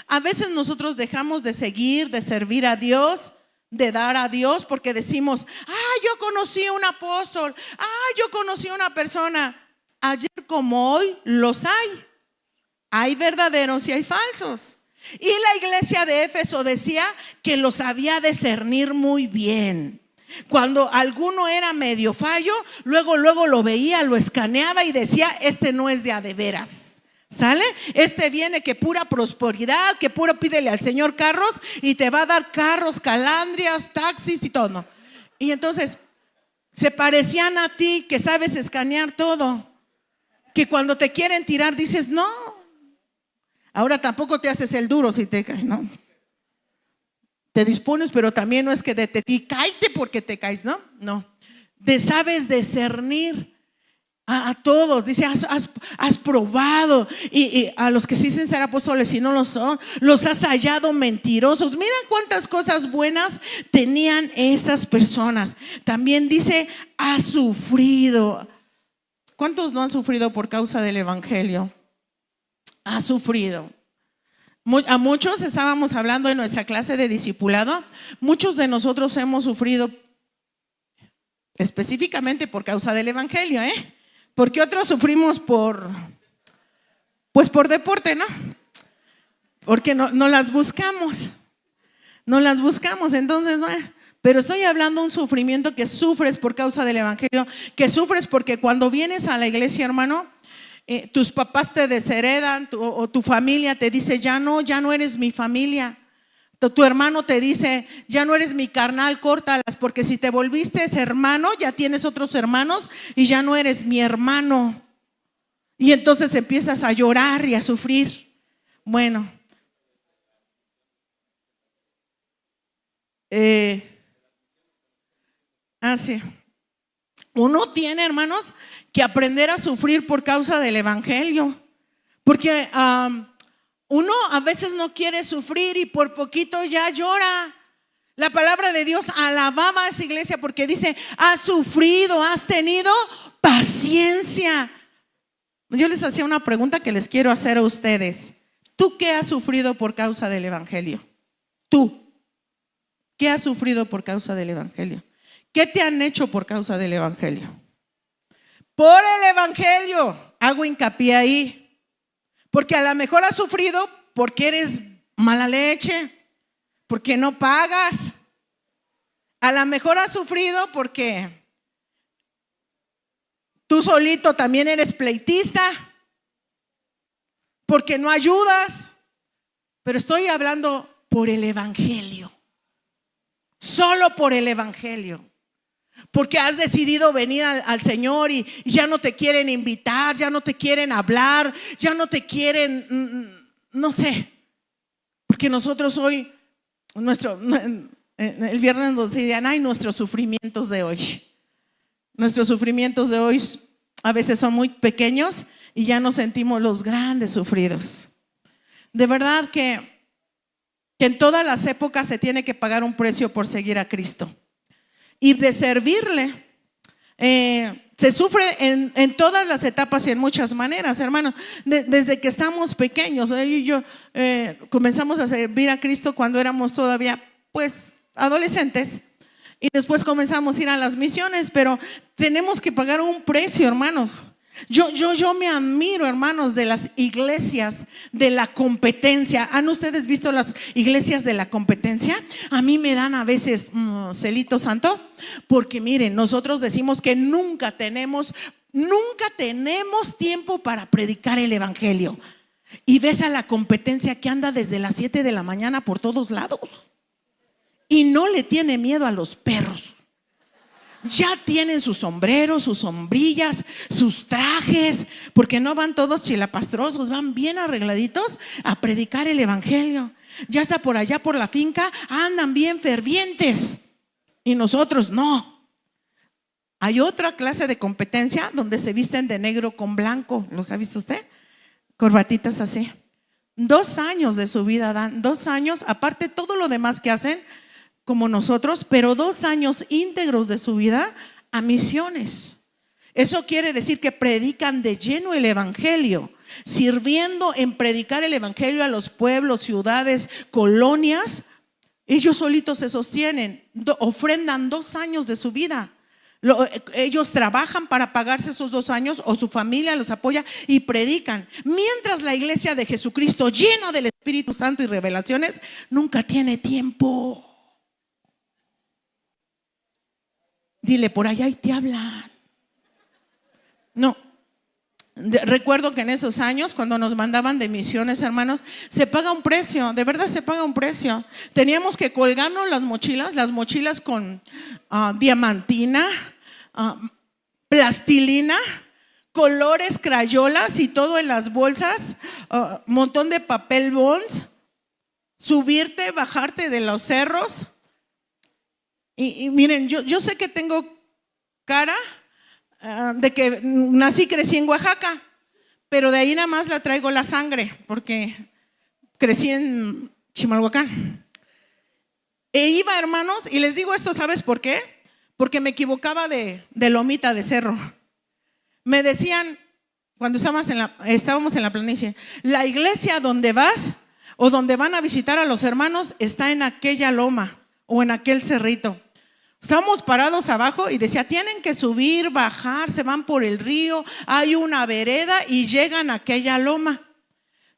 a veces nosotros dejamos de seguir, de servir a Dios, de dar a Dios, porque decimos: yo conocí a un apóstol, yo conocí a una persona. Ayer como hoy los hay verdaderos y hay falsos. Y la iglesia de Éfeso decía que lo sabía discernir muy bien. Cuando alguno era medio fallo, luego lo veía, lo escaneaba y decía: este no es de a de veras. ¿Sale? Este viene que pura prosperidad, que puro pídele al Señor carros y te va a dar carros, calandrias, taxis y todo. Y entonces se parecían a ti, que sabes escanear todo, que cuando te quieren tirar dices: no. Ahora tampoco te haces el duro si te caes, ¿no? Te dispones, pero también no es que de ti cáete porque te caes, ¿no? No. Sabes discernir. A todos, dice, has probado, y a los que sí dicen ser apóstoles y no lo son, los has hallado mentirosos. Miren cuántas cosas buenas tenían estas personas. También dice, has sufrido. ¿Cuántos no han sufrido por causa del evangelio? Ha sufrido. A muchos, estábamos hablando en nuestra clase de discipulado, muchos de nosotros hemos sufrido específicamente por causa del evangelio, porque otros sufrimos por deporte, ¿no? Porque no las buscamos. No las buscamos, entonces, ¿no? Pero estoy hablando de un sufrimiento que sufres por causa del evangelio, que sufres porque cuando vienes a la iglesia, hermano, tus papás te desheredan, o tu familia te dice, ya no eres mi familia. Tu hermano te dice, ya no eres mi carnal, córtalas, porque si te volviste hermano, ya tienes otros hermanos y ya no eres mi hermano. Y entonces empiezas a llorar y a sufrir. Bueno, así. Uno tiene, hermanos, que aprender a sufrir por causa del evangelio, porque uno a veces no quiere sufrir y por poquito ya llora. La palabra de Dios alababa a esa iglesia porque dice, has sufrido, has tenido paciencia. Yo les hacía una pregunta que les quiero hacer a ustedes. ¿Tú qué has sufrido por causa del evangelio? ¿Tú qué has sufrido por causa del evangelio? ¿Qué te han hecho por causa del evangelio? Por el evangelio, hago hincapié ahí. Porque a lo mejor has sufrido porque eres mala leche, porque no pagas. A lo mejor has sufrido porque tú solito también eres pleitista, porque no ayudas. Pero estoy hablando por el evangelio, solo por el evangelio. Porque has decidido venir al Señor y ya no te quieren invitar, ya no te quieren hablar, ya no te quieren, no sé. Porque nosotros hoy, el viernes nos decían, ay, nuestros sufrimientos de hoy. Nuestros sufrimientos de hoy a veces son muy pequeños y ya nos sentimos los grandes sufridos. De verdad que en todas las épocas se tiene que pagar un precio por seguir a Cristo. Y de servirle, se sufre en todas las etapas y en muchas maneras, hermano. Desde que estamos pequeños, y yo comenzamos a servir a Cristo cuando éramos todavía pues adolescentes, y después comenzamos a ir a las misiones, pero tenemos que pagar un precio, hermanos. Yo me admiro, hermanos, de las iglesias de la competencia. ¿Han ustedes visto las iglesias de la competencia? A mí me dan a veces celito santo, porque miren, nosotros decimos que nunca tenemos tiempo para predicar el evangelio. Y ves a la competencia que anda desde las 7 de la mañana por todos lados y no le tiene miedo a los perros. Ya tienen sus sombreros, sus sombrillas, sus trajes, porque no van todos chilapastrosos, van bien arregladitos a predicar el evangelio. Ya está por allá por la finca, andan bien fervientes y nosotros no. Hay otra clase de competencia donde se visten de negro con blanco. ¿Los ha visto usted? Corbatitas así. 2 años de su vida dan, 2 años, aparte todo lo demás que hacen como nosotros, pero 2 años íntegros de su vida a misiones. Eso quiere decir que predican de lleno el evangelio, sirviendo en predicar el evangelio a los pueblos, ciudades, colonias. Ellos solitos se sostienen, ofrendan 2 años de su vida. Ellos trabajan para pagarse esos 2 años, o su familia los apoya y predican. Mientras la iglesia de Jesucristo, llena del Espíritu Santo y revelaciones, nunca tiene tiempo. Dile, por allá y te hablan. No. Recuerdo que en esos años, cuando nos mandaban de misiones, hermanos, se paga un precio, de verdad se paga un precio. Teníamos que colgarnos las mochilas con diamantina, plastilina, colores, crayolas y todo en las bolsas, montón de papel bonds, subirte, bajarte de los cerros. Y miren, yo sé que tengo cara de que nací, crecí en Oaxaca, pero de ahí nada más la traigo la sangre, porque crecí en Chimalhuacán. E iba, hermanos, y les digo esto, ¿sabes por qué? Porque me equivocaba de lomita, de cerro. Me decían, cuando estábamos en la planicie, la iglesia donde vas o donde van a visitar a los hermanos está en aquella loma o en aquel cerrito. Estábamos parados abajo y decía, tienen que subir, bajar, se van por el río, hay una vereda y llegan a aquella loma.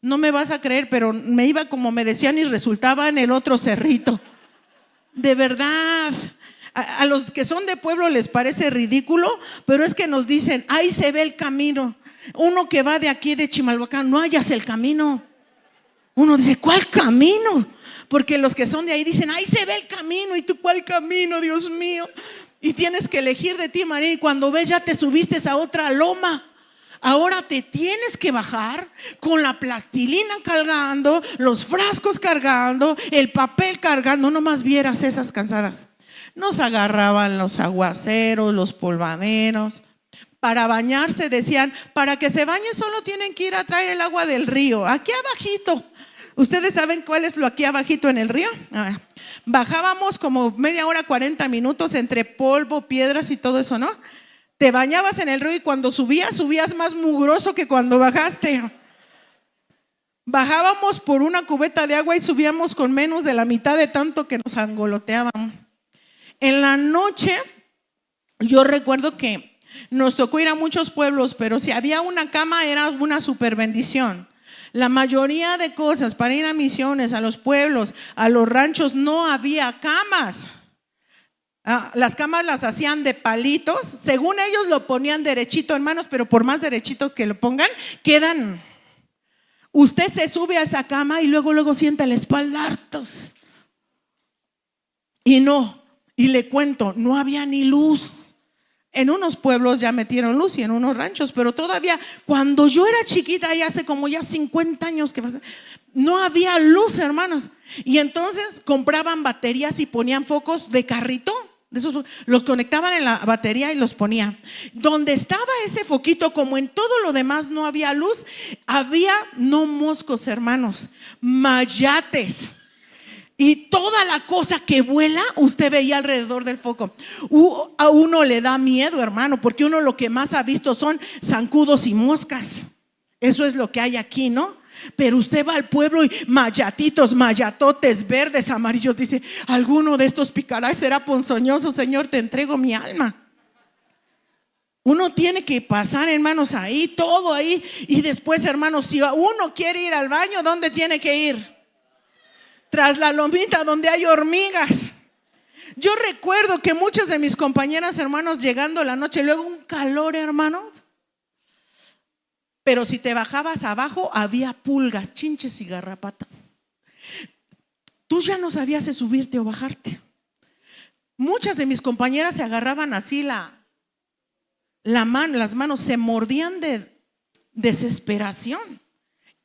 No me vas a creer, pero me iba como me decían y resultaba en el otro cerrito. De verdad, a los que son de pueblo les parece ridículo, pero es que nos dicen, ahí se ve el camino. Uno que va de aquí de Chimalhuacán, no hallas el camino. Uno dice, ¿cuál camino? Porque los que son de ahí dicen, ahí se ve el camino. ¿Y tú cuál camino, Dios mío? Y tienes que elegir de ti, María. Y cuando ves ya te subiste a otra loma. Ahora te tienes que bajar con la plastilina cargando, los frascos cargando, el papel cargando. No más vieras esas cansadas. Nos agarraban los aguaceros, los polvaderos. Para bañarse decían, para que se bañe solo tienen que ir a traer el agua del río, aquí abajito. ¿Ustedes saben cuál es lo aquí abajito en el río? Bajábamos como media hora, 40 minutos entre polvo, piedras y todo eso, ¿no? Te bañabas en el río y cuando subías más mugroso que cuando bajaste. Bajábamos por una cubeta de agua y subíamos con menos de la mitad de tanto que nos angoloteábamos. En la noche, yo recuerdo que nos tocó ir a muchos pueblos, pero si había una cama era una super bendición. La mayoría de cosas para ir a misiones, a los pueblos, a los ranchos, no había camas. Las camas las hacían de palitos. Según ellos lo ponían derechito, hermanos, pero por más derechito que lo pongan, quedan. Usted se sube a esa cama y luego sienta la espalda hartos. Y le cuento, no había ni luz. En unos pueblos ya metieron luz y en unos ranchos, pero todavía cuando yo era chiquita, ya hace como 50 años que pasé, no había luz, hermanos. Y entonces compraban baterías y ponían focos de carrito. De esos, los conectaban en la batería y los ponían. Donde estaba ese foquito, como en todo lo demás no había luz, había no moscos, hermanos, mayates. Y toda la cosa que vuela, usted veía alrededor del foco. A uno le da miedo, hermano, porque uno lo que más ha visto son zancudos y moscas. Eso es lo que hay aquí, ¿no? Pero usted va al pueblo y mayatitos, mayatotes, verdes, amarillos. Dice, alguno de estos picará y será ponzoñoso. Señor, te entrego mi alma. Uno tiene que pasar, hermanos, ahí, todo ahí. Y después, hermanos, si uno quiere ir al baño, ¿dónde tiene que ir? Tras la lomita donde hay hormigas. Yo recuerdo que muchas de mis compañeras, hermanos, llegando la noche, luego un calor, hermanos. Pero si te bajabas abajo, había pulgas, chinches y garrapatas. Tú ya no sabías si subirte o bajarte. Muchas de mis compañeras se agarraban así las manos, se mordían de desesperación.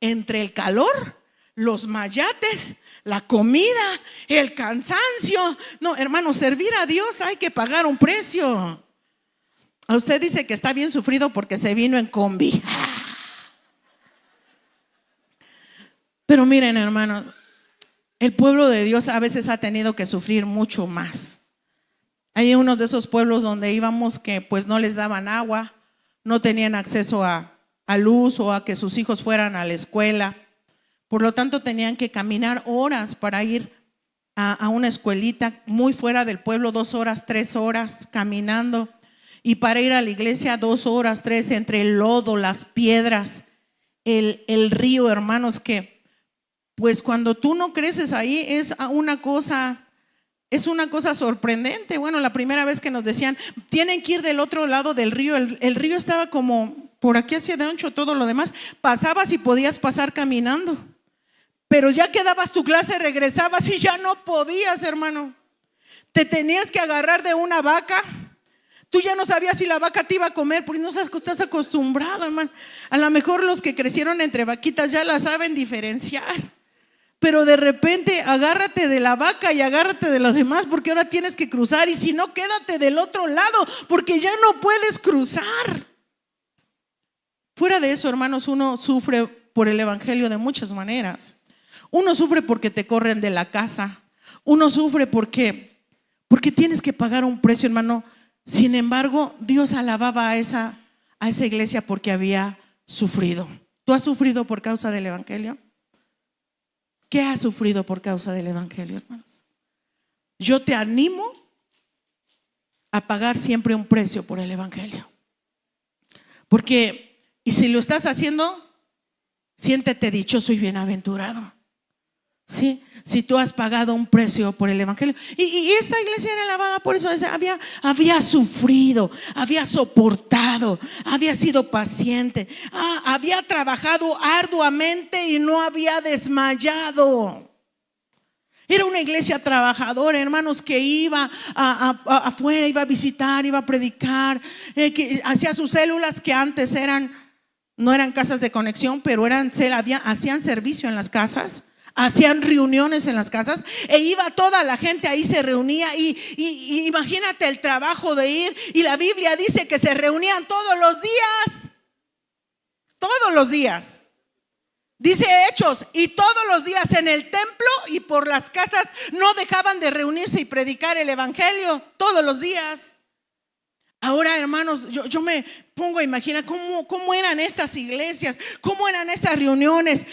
Entre el calor, los mayates, la comida, el cansancio. No, hermano, servir a Dios hay que pagar un precio. A usted dice que está bien sufrido porque se vino en combi. Pero miren, hermanos, el pueblo de Dios a veces ha tenido que sufrir mucho más. Hay unos de esos pueblos donde íbamos que pues no les daban agua, no tenían acceso a luz o a que sus hijos fueran a la escuela. Por lo tanto, tenían que caminar horas para ir a una escuelita muy fuera del pueblo, 2 horas, 3 horas caminando. Y para ir a la iglesia 2 horas, 3, entre el lodo, las piedras, el río, hermanos, que pues cuando tú no creces ahí es una cosa sorprendente. Bueno, la primera vez que nos decían, tienen que ir del otro lado del río, el río estaba como por aquí hacia de ancho, todo lo demás, pasabas y podías pasar caminando. Pero ya que dabas tu clase, regresabas y ya no podías, hermano. Te tenías que agarrar de una vaca. Tú ya no sabías si la vaca te iba a comer porque no estás acostumbrado, hermano. A lo mejor los que crecieron entre vaquitas ya la saben diferenciar. pero de repente agárrate de la vaca y agárrate de los demás, porque ahora tienes que cruzar, y si no, quédate del otro lado, porque ya no puedes cruzar. Fuera de eso, hermanos, uno sufre por el evangelio de muchas maneras. Uno sufre porque te corren de la casa. Uno sufre porque tienes que pagar un precio, hermano. Sin embargo, Dios alababa a esa iglesia porque había sufrido. ¿Tú has sufrido por causa del evangelio? ¿Qué has sufrido por causa del evangelio, hermanos? Yo te animo a pagar siempre un precio por el evangelio. Porque, y si lo estás haciendo, siéntete dichoso y bienaventurado. ¿Sí? Si tú has pagado un precio por el evangelio. Y esta iglesia era alabada por eso. Había sufrido, había soportado, había sido paciente, había trabajado arduamente y no había desmayado. Era una iglesia trabajadora, hermanos, que iba afuera, iba a visitar, iba a predicar, que hacía sus células, que antes no eran casas de conexión, pero hacían servicio en las casas. Hacían reuniones en las casas e iba toda la gente, ahí se reunía y imagínate el trabajo de ir, y la Biblia dice que se reunían todos los días, dice Hechos, y todos los días en el templo y por las casas no dejaban de reunirse y predicar el evangelio todos los días. Ahora, hermanos, yo me pongo a imaginar cómo eran estas iglesias, cómo eran estas reuniones.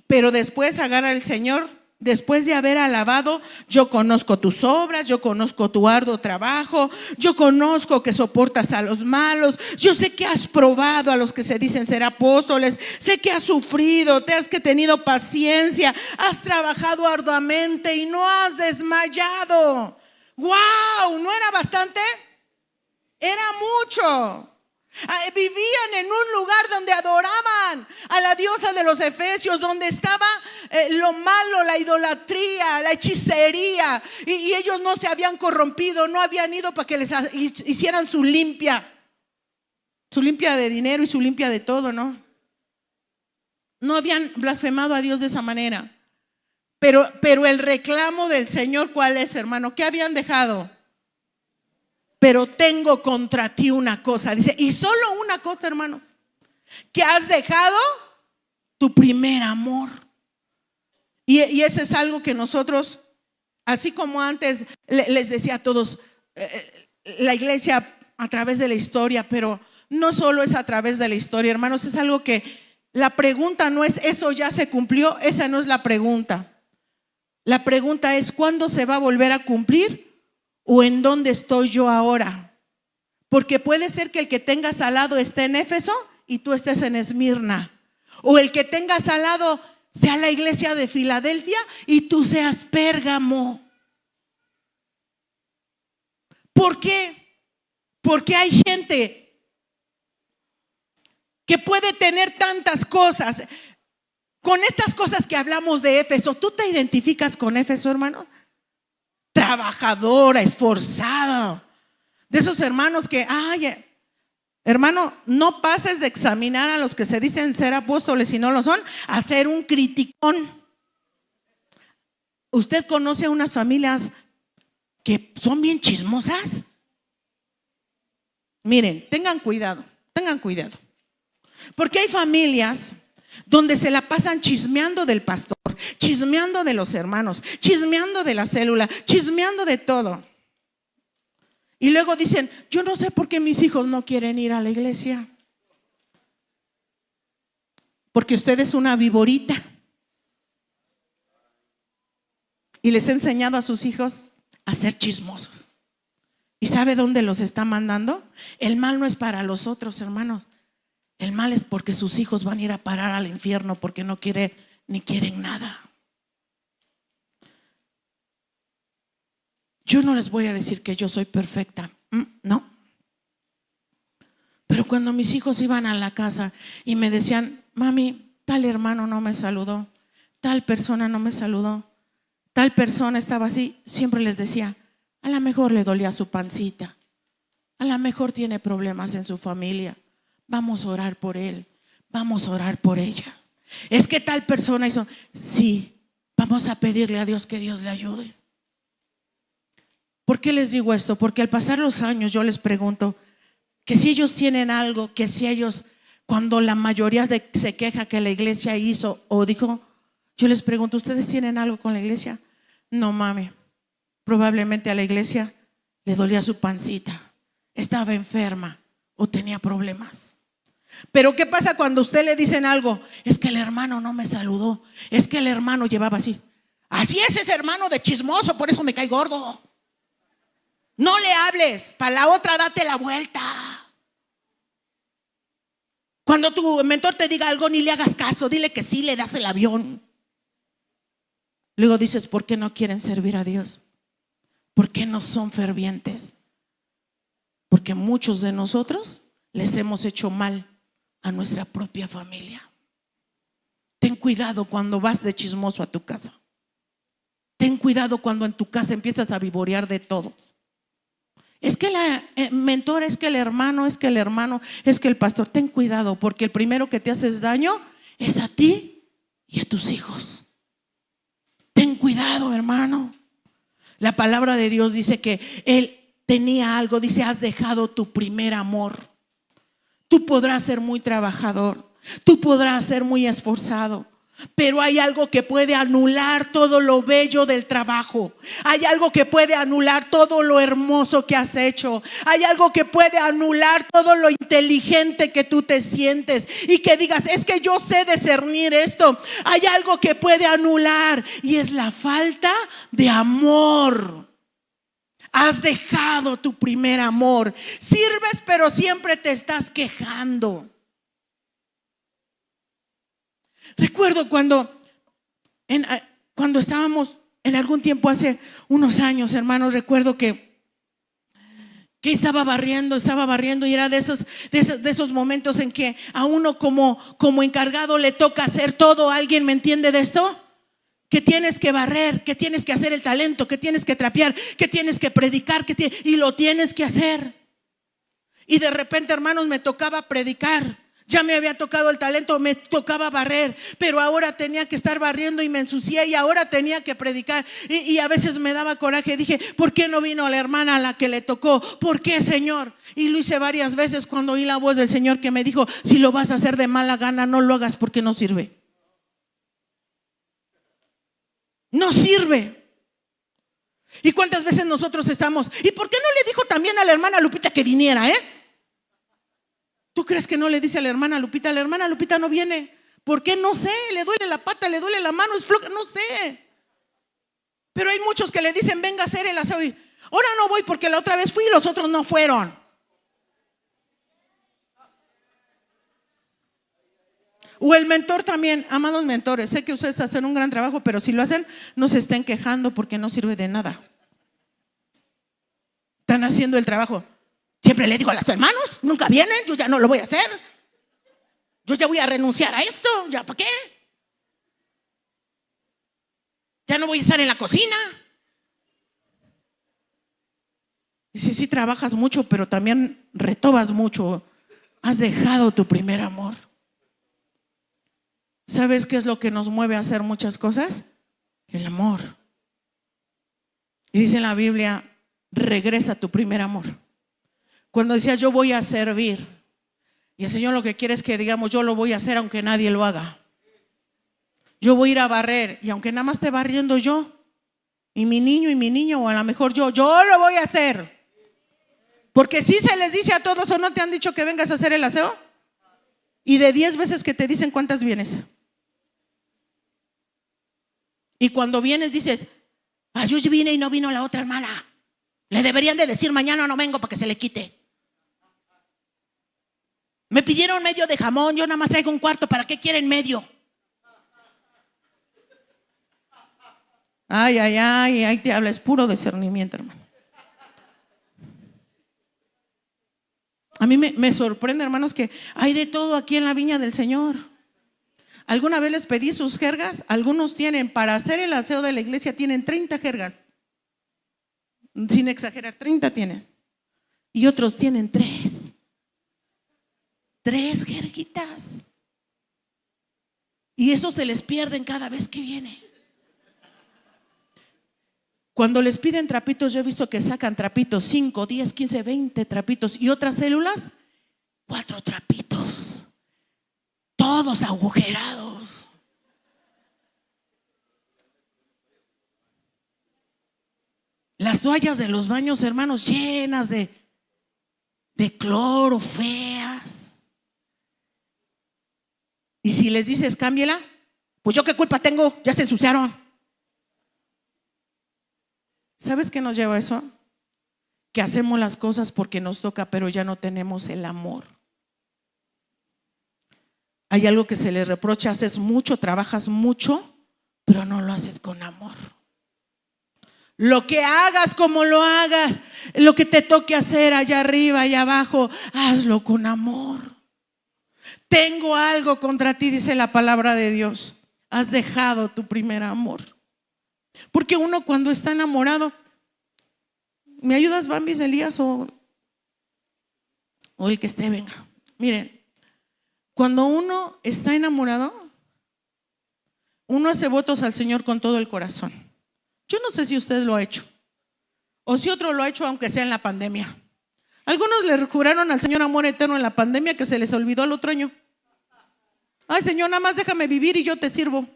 Pero después agarra el Señor, después de haber alabado: yo conozco tus obras, yo conozco tu arduo trabajo, yo conozco que soportas a los malos, yo sé que has probado a los que se dicen ser apóstoles, sé que has sufrido, que tenido paciencia, has trabajado arduamente y no has desmayado. ¡Wow! ¿No era bastante? Era mucho. Vivían en un lugar donde adoraban a la diosa de los efesios, donde estaba lo malo, la idolatría, la hechicería, y ellos no se habían corrompido, no habían ido para que les hicieran su limpia de dinero y su limpia de todo, no habían blasfemado a Dios de esa manera. Pero el reclamo del Señor, ¿cuál es, hermano? ¿Qué habían dejado? Pero tengo contra ti una cosa, dice, y solo una cosa, hermanos, que has dejado tu primer amor. Y ese es algo que nosotros, así como antes les decía a todos, la iglesia a través de la historia, pero no solo es a través de la historia, hermanos, es algo que la pregunta no es eso ya se cumplió, esa no es la pregunta. La pregunta es: ¿cuándo se va a volver a cumplir? ¿O en dónde estoy yo ahora? Porque puede ser que el que tengas al lado esté en Éfeso y tú estés en Esmirna, o el que tengas al lado sea la iglesia de Filadelfia y tú seas Pérgamo. ¿Por qué? Porque hay gente que puede tener tantas cosas. Con estas cosas que hablamos de Éfeso, ¿tú te identificas con Éfeso, hermano? Trabajadora, esforzada, de esos hermanos que, hermano, no pases de examinar a los que se dicen ser apóstoles y no lo son, a ser un criticón. ¿Usted conoce a unas familias que son bien chismosas? Miren, tengan cuidado, porque hay familias donde se la pasan chismeando del pastor, chismeando de los hermanos, chismeando de la célula, chismeando de todo. Y luego dicen: yo no sé por qué mis hijos no quieren ir a la iglesia. Porque usted es una viborita y les ha enseñado a sus hijos a ser chismosos. ¿Y sabe dónde los está mandando? El mal no es para los otros, hermanos. El mal es porque sus hijos van a ir a parar al infierno porque no quieren ni quieren nada. Yo no les voy a decir que yo soy perfecta, no. Pero cuando mis hijos iban a la casa y me decían: mami, tal hermano no me saludó, tal persona no me saludó, tal persona estaba así, siempre les decía: a lo mejor le dolía su pancita, a lo mejor tiene problemas en su familia, vamos a orar por él, vamos a orar por ella. Es que tal persona hizo, sí, Vamos a pedirle a Dios que Dios le ayude. ¿Por qué les digo esto? Porque al pasar los años yo les pregunto que si ellos tienen algo, que si ellos, cuando la mayoría se queja que la iglesia hizo o dijo, yo les pregunto, ¿ustedes tienen algo con la iglesia? No, mami, probablemente a la iglesia le dolía su pancita, estaba enferma o tenía problemas. Pero ¿qué pasa cuando a usted le dicen algo? Es que el hermano no me saludó, es que el hermano llevaba así. Así es ese hermano de chismoso, por eso me cae gordo. No le hables, para la otra date la vuelta. Cuando tu mentor te diga algo, ni le hagas caso, dile que sí, le das el avión. Luego dices, ¿por qué no quieren servir a Dios? ¿Por qué no son fervientes? Porque muchos de nosotros les hemos hecho mal a nuestra propia familia. Ten cuidado cuando vas de chismoso a tu casa. Ten cuidado cuando en tu casa empiezas a vivorear de todos. Es que la mentora, es que el hermano, es que el hermano, es que el pastor. Ten cuidado, porque el primero que te haces daño es a ti y a tus hijos. Ten cuidado, hermano. La palabra de Dios dice que él tenía algo, dice, has dejado tu primer amor. Tú podrás ser muy trabajador, tú podrás ser muy esforzado, pero hay algo que puede anular todo lo bello del trabajo. Hay algo que puede anular todo lo hermoso que has hecho. Hay algo que puede anular todo lo inteligente que tú te sientes y que digas, es que yo sé discernir esto. Hay algo que puede anular y es la falta de amor. Has dejado tu primer amor. Sirves, pero siempre te estás quejando. Recuerdo cuando estábamos en algún tiempo hace unos años, hermanos, recuerdo que estaba barriendo y era de esos momentos en que a uno como encargado le toca hacer todo. ¿Alguien me entiende de esto? Que tienes que barrer, que tienes que hacer el talento, que tienes que trapear, que tienes que predicar, y lo tienes que hacer. Y de repente, hermanos, me tocaba predicar. Ya me había tocado el talento, me tocaba barrer, pero ahora tenía que estar barriendo y me ensucié y ahora tenía que predicar. Y a veces me daba coraje. Dije, ¿por qué no vino la hermana a la que le tocó? ¿Por qué, Señor? Y lo hice varias veces cuando oí la voz del Señor que me dijo, si lo vas a hacer de mala gana, no lo hagas porque no sirve. No sirve. ¿Y cuántas veces nosotros estamos? ¿Y por qué no le dijo también a la hermana Lupita que viniera, ¿Tú crees que no le dice a la hermana Lupita? La hermana Lupita no viene. ¿Por qué? No sé, le duele la pata, le duele la mano, es floja, no sé. Pero hay muchos que le dicen, venga a hacer el aseo. Y ahora no voy porque la otra vez fui y los otros no fueron. O el mentor también, amados mentores, sé que ustedes hacen un gran trabajo, pero si lo hacen, no se estén quejando porque no sirve de nada. Están haciendo el trabajo. Siempre le digo a los hermanos, nunca vienen, yo ya no lo voy a hacer. Yo ya voy a renunciar a esto, ¿ya para qué? Ya no voy a estar en la cocina. Y sí trabajas mucho, pero también retobas mucho. Has dejado tu primer amor. ¿Sabes qué es lo que nos mueve a hacer muchas cosas? El amor. Y dice en la Biblia, regresa a tu primer amor. Cuando decía yo voy a servir, y el Señor lo que quiere es que digamos yo lo voy a hacer aunque nadie lo haga. Yo voy a ir a barrer y aunque nada más esté barriendo yo y mi niño o a lo mejor yo lo voy a hacer. Porque si se les dice a todos, ¿o no te han dicho que vengas a hacer el aseo? Y de 10 veces que te dicen, ¿cuántas vienes? Y cuando vienes dices, yo vine y no vino la otra hermana. Le deberían de decir mañana no vengo para que se le quite. Me pidieron medio de jamón, yo nada más traigo un cuarto, ¿para qué quieren medio? Ay, ahí te habla, es puro discernimiento, hermano. A mí me sorprende, hermanos, que hay de todo aquí en la viña del Señor. Alguna vez les pedí sus jergas, algunos tienen, para hacer el aseo de la iglesia, tienen 30 jergas. Sin exagerar, 30 tienen. Y otros tienen 3 jerguitas. Y eso se les pierden cada vez que viene. Cuando les piden trapitos, yo he visto que sacan trapitos, 5, 10, 15, 20 trapitos, y otras células, 4 trapitos, todos agujerados. Las toallas de los baños, hermanos, llenas de cloro, feas. Y si les dices cámbiela, pues yo qué culpa tengo, ya se ensuciaron. ¿Sabes qué nos lleva a eso? Que hacemos las cosas porque nos toca, pero ya no tenemos el amor. Hay algo que se les reprocha: haces mucho, trabajas mucho, pero no lo haces con amor. Lo que hagas, como lo hagas, lo que te toque hacer allá arriba, allá abajo, hazlo con amor. Tengo algo contra ti, dice la palabra de Dios. Has dejado tu primer amor. Porque uno cuando está enamorado, ¿me ayudas, Bambis, Elías, o el que esté? Venga, miren, cuando uno está enamorado, uno hace votos al Señor con todo el corazón. Yo no sé si usted lo ha hecho, o si otro lo ha hecho, aunque sea en la pandemia. Algunos le juraron al Señor amor eterno en la pandemia, que se les olvidó el otro año. Ay, Señor, nada más déjame vivir y yo te sirvo.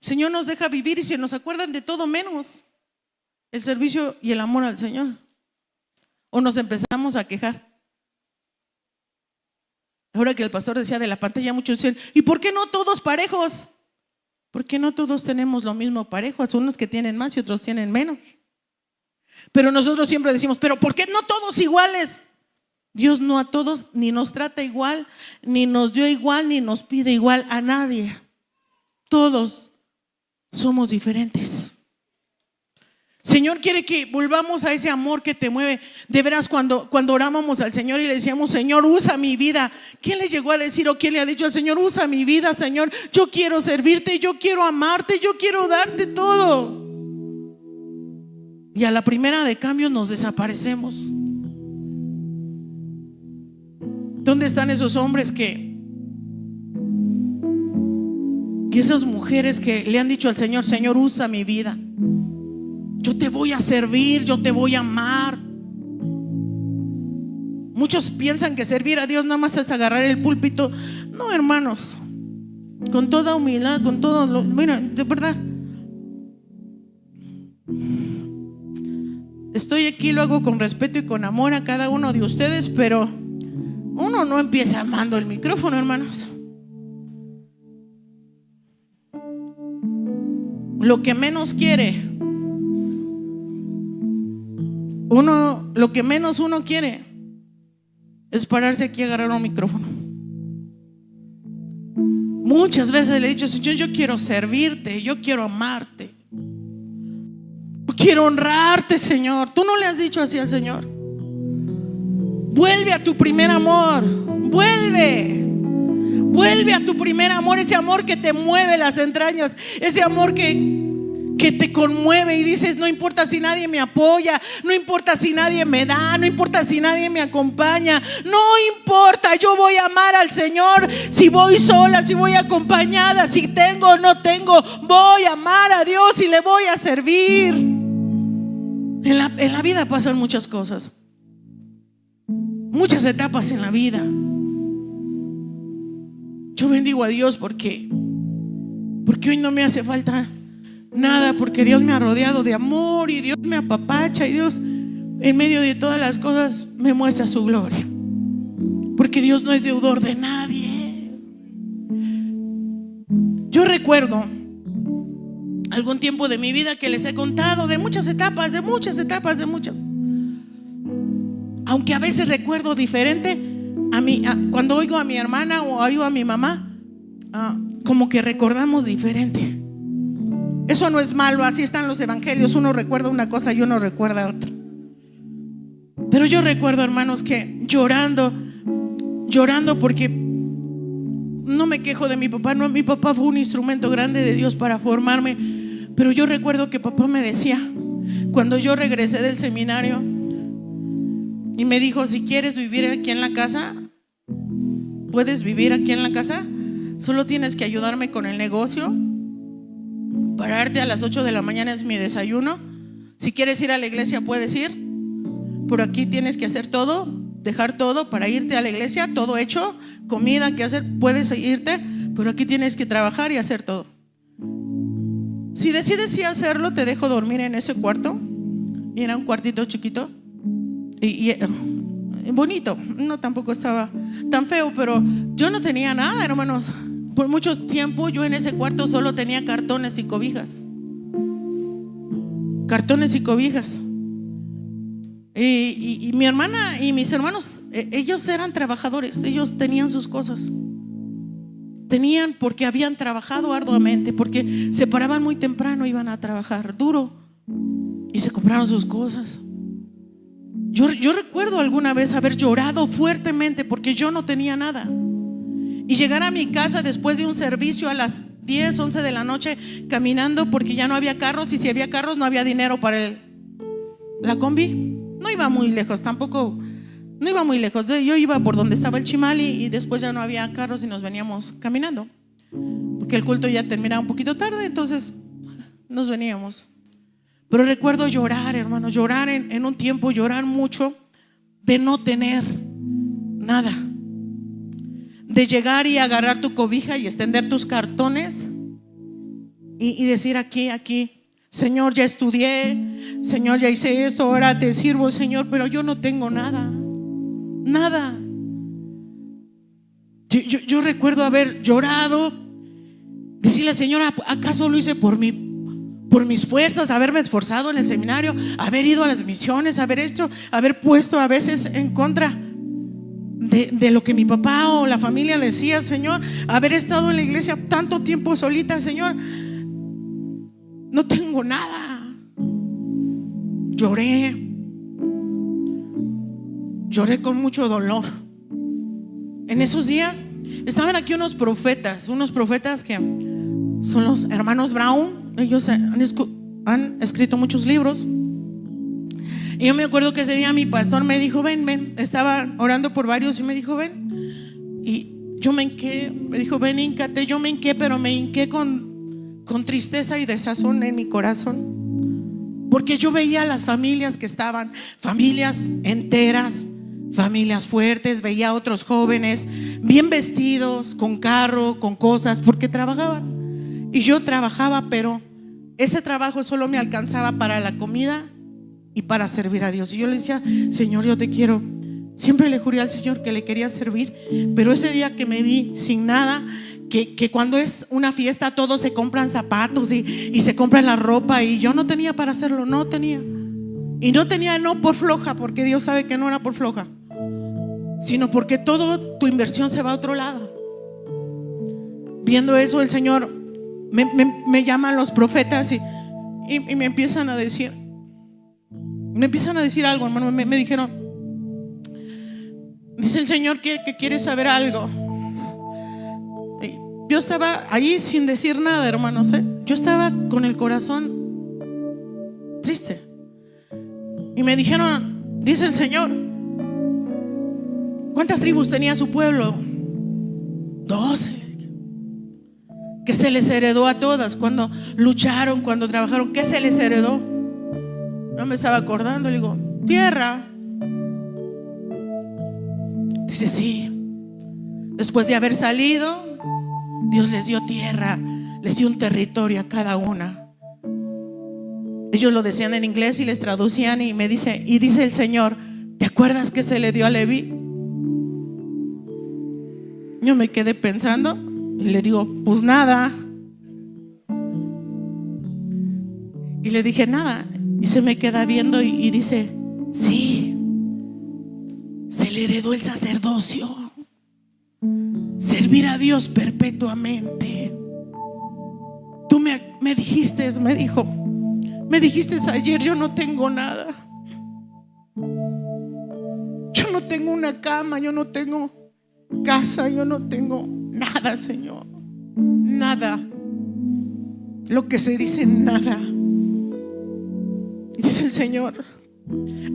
Señor nos deja vivir y se nos acuerdan de todo menos el servicio y el amor al Señor. O nos empezamos a quejar. Ahora que el pastor decía de la pantalla, muchos dicen: ¿y por qué no todos parejos? Porque no todos tenemos lo mismo parejo. Hay unos que tienen más y otros tienen menos. Pero nosotros siempre decimos: ¿pero por qué no todos iguales? Dios no a todos ni nos trata igual, ni nos dio igual, ni nos pide igual a nadie. Todos somos diferentes. Señor quiere que volvamos a ese amor que te mueve. De veras, cuando orábamos al Señor y le decíamos: Señor, usa mi vida. ¿Quién le llegó a decir o quién le ha dicho al Señor: usa mi vida, Señor? Yo quiero servirte, yo quiero amarte, yo quiero darte todo. Y a la primera de cambio nos desaparecemos. ¿Dónde están esos hombres y esas mujeres que le han dicho al Señor: Señor, usa mi vida? Yo te voy a servir, yo te voy a amar. Muchos piensan que servir a Dios nada más es agarrar el púlpito. No, hermanos, con toda humildad, con todo mira, de verdad, estoy aquí, lo hago con respeto y con amor a cada uno de ustedes, pero uno no empieza amando el micrófono, hermanos. Lo que menos quiere uno, lo que menos uno quiere es pararse aquí y agarrar un micrófono. Muchas veces le he dicho: Señor, yo quiero servirte, yo quiero amarte, yo quiero honrarte, Señor. ¿Tú no le has dicho así al Señor? Vuelve a tu primer amor. Vuelve a tu primer amor, ese amor que te mueve las entrañas, ese amor que te conmueve y dices: no importa si nadie me apoya, no importa si nadie me da, no importa si nadie me acompaña, no importa, yo voy a amar al Señor. Si voy sola, si voy acompañada, si tengo o no tengo, voy a amar a Dios y le voy a servir. En la vida pasan muchas cosas, muchas etapas en la vida. Yo bendigo a Dios porque hoy no me hace falta nada, porque Dios me ha rodeado de amor y Dios me apapacha y Dios en medio de todas las cosas me muestra su gloria, porque Dios no es deudor de nadie. Yo recuerdo algún tiempo de mi vida que les he contado de muchas etapas, aunque a veces recuerdo diferente. Cuando oigo a mi hermana o oigo a mi mamá, como que recordamos diferente. Eso no es malo, así están los evangelios. Uno recuerda una cosa y uno recuerda otra. Pero yo recuerdo, hermanos, que llorando porque no me quejo de mi papá. No, mi papá fue un instrumento grande de Dios para formarme. Pero yo recuerdo que papá me decía, cuando yo regresé del seminario, y me dijo: si quieres vivir aquí en la casa, puedes vivir aquí en la casa, solo tienes que ayudarme con el negocio Pararte a las 8 de la mañana es mi desayuno. Si quieres ir a la iglesia puedes ir, por aquí tienes que hacer todo, dejar todo para irte a la iglesia, todo hecho, comida que hacer, puedes irte, pero aquí tienes que trabajar y hacer todo. Si decides sí hacerlo, te dejo dormir en ese cuarto. Y era un cuartito chiquito y bonito, no tampoco estaba tan feo, pero yo no tenía nada, hermanos. Por mucho tiempo yo en ese cuarto solo tenía cartones y cobijas. Cartones y cobijas. Y mi hermana y mis hermanos, ellos eran trabajadores, ellos tenían sus cosas. Tenían porque habían trabajado arduamente, porque se paraban muy temprano, iban a trabajar duro y se compraron sus cosas. Yo recuerdo alguna vez haber llorado fuertemente porque yo no tenía nada. Y llegar a mi casa después de un servicio a las 10, 11 de la noche caminando porque ya no había carros, y si había carros no había dinero para la combi. No iba muy lejos, tampoco, no iba muy lejos. Yo iba por donde estaba el Chimali y después ya no había carros y nos veníamos caminando porque el culto ya terminaba un poquito tarde, entonces nos veníamos. Pero recuerdo llorar, hermano, llorar en un tiempo, llorar mucho de no tener nada, de llegar y agarrar tu cobija y extender tus cartones y decir aquí, Señor, ya estudié, Señor, ya hice esto, ahora te sirvo, Señor, pero yo no tengo nada. Yo recuerdo haber llorado, decirle, Señor, ¿acaso lo hice por mis fuerzas, haberme esforzado en el seminario, haber ido a las misiones, haber puesto a veces en contra de lo que mi papá o la familia decía, Señor, haber estado en la iglesia tanto tiempo solita, Señor? No tengo nada. Lloré con mucho dolor. En esos días estaban aquí unos profetas que son los hermanos Brown. Ellos han escrito muchos libros. Y yo me acuerdo que ese día mi pastor me dijo, ven, estaba orando por varios y me dijo, ven. Y yo me hinqué, me dijo, ven, híncate. Yo me hinqué, pero me hinqué con tristeza y desazón en mi corazón, porque yo veía las familias que estaban, familias enteras, familias fuertes. Veía a otros jóvenes bien vestidos, con carro, con cosas, porque trabajaban. Y yo trabajaba, pero ese trabajo solo me alcanzaba para la comida y para servir a Dios. Y yo le decía, Señor, yo te quiero. Siempre le juré al Señor que le quería servir, pero ese día que me vi sin nada, que cuando es una fiesta todos se compran zapatos y se compran la ropa, y yo no tenía para hacerlo, no tenía. Y no tenía, no por floja, porque Dios sabe que no era por floja, sino porque toda tu inversión se va a otro lado. Viendo eso, el Señor me llaman los profetas y me empiezan a decir algo, hermano. Me dijeron, dice el Señor que quiere saber algo. Yo estaba ahí sin decir nada, hermanos, Yo estaba con el corazón triste. Y me dijeron, dice el Señor, ¿cuántas tribus tenía su pueblo? 12. Que se les heredó a todas cuando lucharon, cuando trabajaron. ¿Qué se les heredó? No me estaba acordando. Le digo, tierra. Dice, sí. Después de haber salido, Dios les dio tierra, les dio un territorio a cada una. Ellos lo decían en inglés y les traducían, y dice el Señor, ¿te acuerdas que se le dio a Leví? Yo me quedé pensando y le digo, pues nada. Y le dije, nada. Y se me queda viendo y dice, sí, se le heredó el sacerdocio, servir a Dios perpetuamente. Tú me dijiste, me dijiste ayer, yo no tengo nada. Yo no tengo una cama, yo no tengo casa, yo no tengo nada, Señor. Nada. Lo que se dice, nada. Y dice el Señor,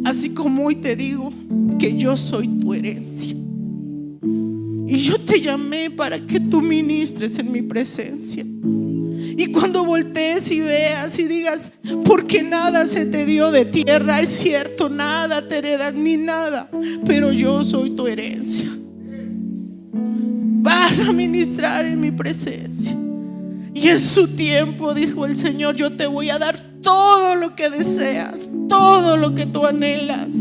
así como hoy te digo que yo soy tu herencia, y yo te llamé para que tú ministres en mi presencia, Y cuando voltees y veas y digas, porque nada se te dio de tierra, es cierto, nada te heredas ni nada, pero yo soy tu herencia. Vas a ministrar en mi presencia. Y en su tiempo, dijo el Señor, yo te voy a dar todo lo que deseas, todo lo que tú anhelas.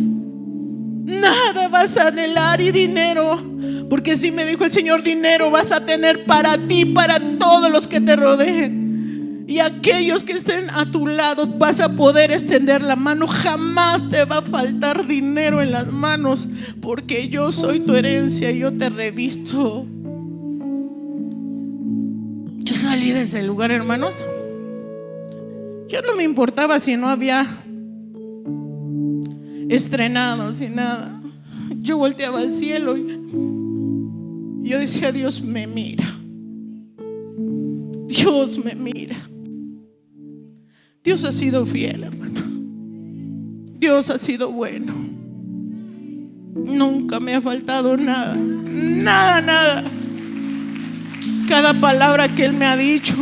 Nada vas a anhelar. Y dinero, porque si me dijo el Señor, dinero vas a tener para ti, para todos los que te rodeen. Y aquellos que estén a tu lado vas a poder extender la mano. Jamás te va a faltar dinero en las manos, porque yo soy tu herencia y yo te revisto. Yo salí de ese lugar, hermanos. Ya no me importaba si no había estrenado, sin nada. Yo volteaba al cielo y yo decía, Dios me mira. Dios me mira. Dios ha sido fiel, hermano. Dios ha sido bueno. Nunca me ha faltado nada. Nada, nada. Cada palabra que Él me ha dicho,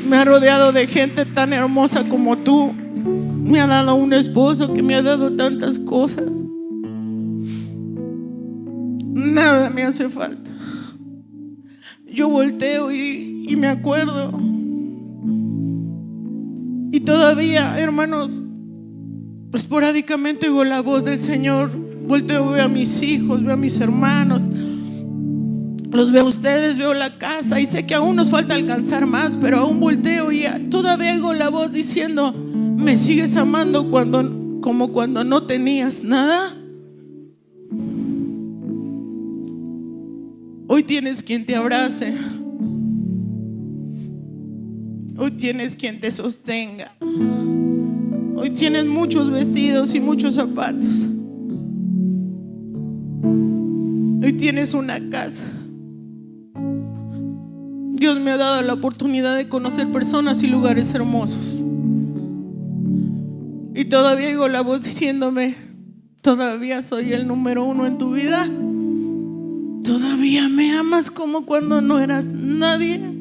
me ha rodeado de gente tan hermosa como tú. Me ha dado un esposo que me ha dado tantas cosas. Nada me hace falta. Yo volteo y me acuerdo. Y todavía, hermanos, esporádicamente oigo la voz del Señor. Volteo, veo a mis hijos, veo a mis hermanos, los veo a ustedes, veo la casa, y sé que aún nos falta alcanzar más, pero aún volteo y todavía oigo la voz diciendo, ¿me sigues amando como cuando no tenías nada? Hoy tienes quien te abrace. Hoy tienes quien te sostenga. Hoy tienes muchos vestidos y muchos zapatos. Hoy tienes una casa. Dios me ha dado la oportunidad de conocer personas y lugares hermosos. Y todavía oigo la voz diciéndome, todavía soy el número uno en tu vida. Todavía me amas como cuando no eras nadie.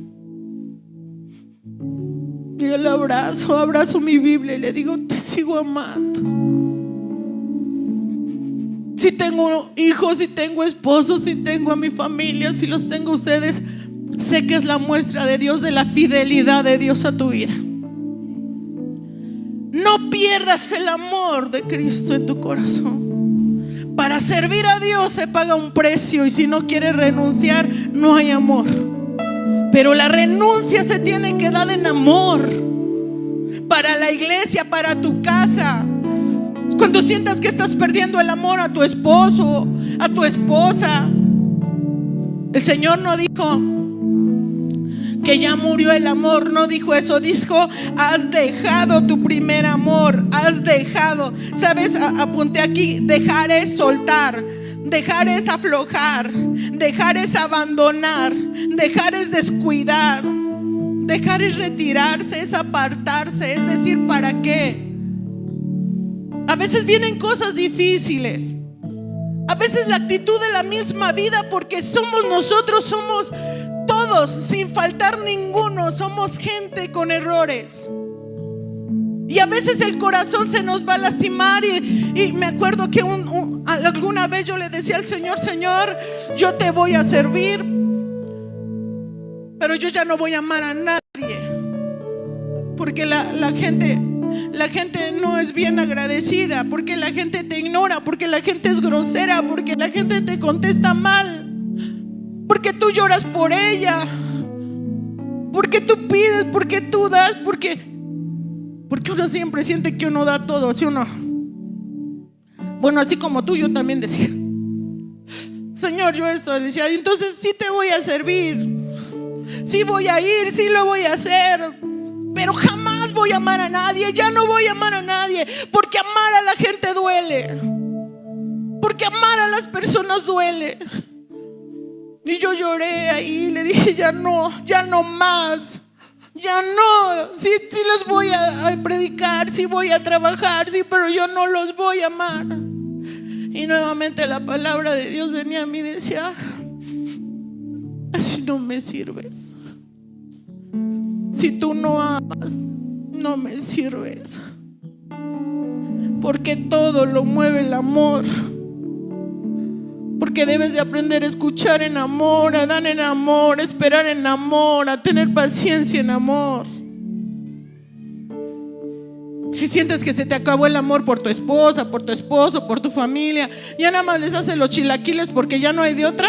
Y yo le abrazo mi Biblia y le digo, te sigo amando. Si tengo hijos, si tengo esposos, si tengo a mi familia, si los tengo a ustedes, sé que es la muestra de Dios, de la fidelidad de Dios a tu vida. No pierdas el amor de Cristo en tu corazón. Para servir a Dios se paga un precio, y si no quieres renunciar, no hay amor. Pero la renuncia se tiene que dar en amor. Para la iglesia, para tu casa. Cuando sientas que estás perdiendo el amor a tu esposo, a tu esposa, el Señor no dijo que ya murió el amor, no dijo eso, dijo, has dejado tu primer amor, has dejado. ¿Sabes? Apunté aquí, dejar es soltar, dejar es aflojar, dejar es abandonar, dejar es descuidar, dejar es retirarse, es apartarse, es decir, ¿para qué? A veces vienen cosas difíciles, a veces la actitud de la misma vida, porque nosotros somos todos, sin faltar ninguno, somos gente con errores. Y a veces el corazón se nos va a lastimar. Y me acuerdo que alguna vez yo le decía al Señor, Señor, yo te voy a servir, pero yo ya no voy a amar a nadie, porque la gente no es bien agradecida, porque la gente te ignora, porque la gente es grosera, porque la gente te contesta mal, porque tú lloras por ella, porque tú pides, porque tú das, porque uno siempre siente que uno da todo, ¿sí o no? Bueno, así como tú, yo también decía, Señor, yo esto decía, entonces sí te voy a servir, sí voy a ir, sí lo voy a hacer, pero jamás voy a amar a nadie. Ya no voy a amar a nadie, porque amar a la gente duele, porque amar a las personas duele. Y yo lloré ahí y le dije, ya no más, ya no. Sí los voy a predicar, sí voy a trabajar, sí, pero yo no los voy a amar. Y nuevamente la palabra de Dios venía a mí y decía, así no me sirves. Si tú no amas, no me sirves. Porque todo lo mueve el amor. Porque debes de aprender a escuchar en amor, a dar en amor, a esperar en amor, a tener paciencia en amor. Si sientes que se te acabó el amor por tu esposa, por tu esposo, por tu familia, ya nada más les haces los chilaquiles porque ya no hay de otra.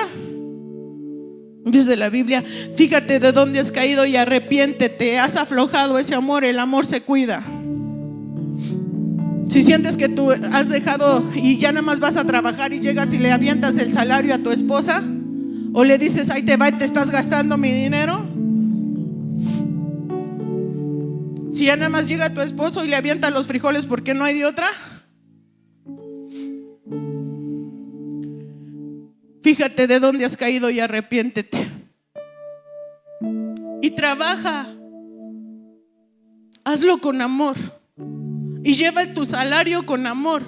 Dice la Biblia: fíjate de dónde has caído y arrepiéntete. Has aflojado ese amor, el amor se cuida. Si sientes que tú has dejado y ya nada más vas a trabajar y llegas y le avientas el salario a tu esposa, o le dices: ahí te va y te estás gastando mi dinero. Si ya nada más llega tu esposo y le avienta los frijoles porque no hay de otra. Fíjate de dónde has caído y arrepiéntete. Y trabaja. Hazlo con amor. Y lleva tu salario con amor.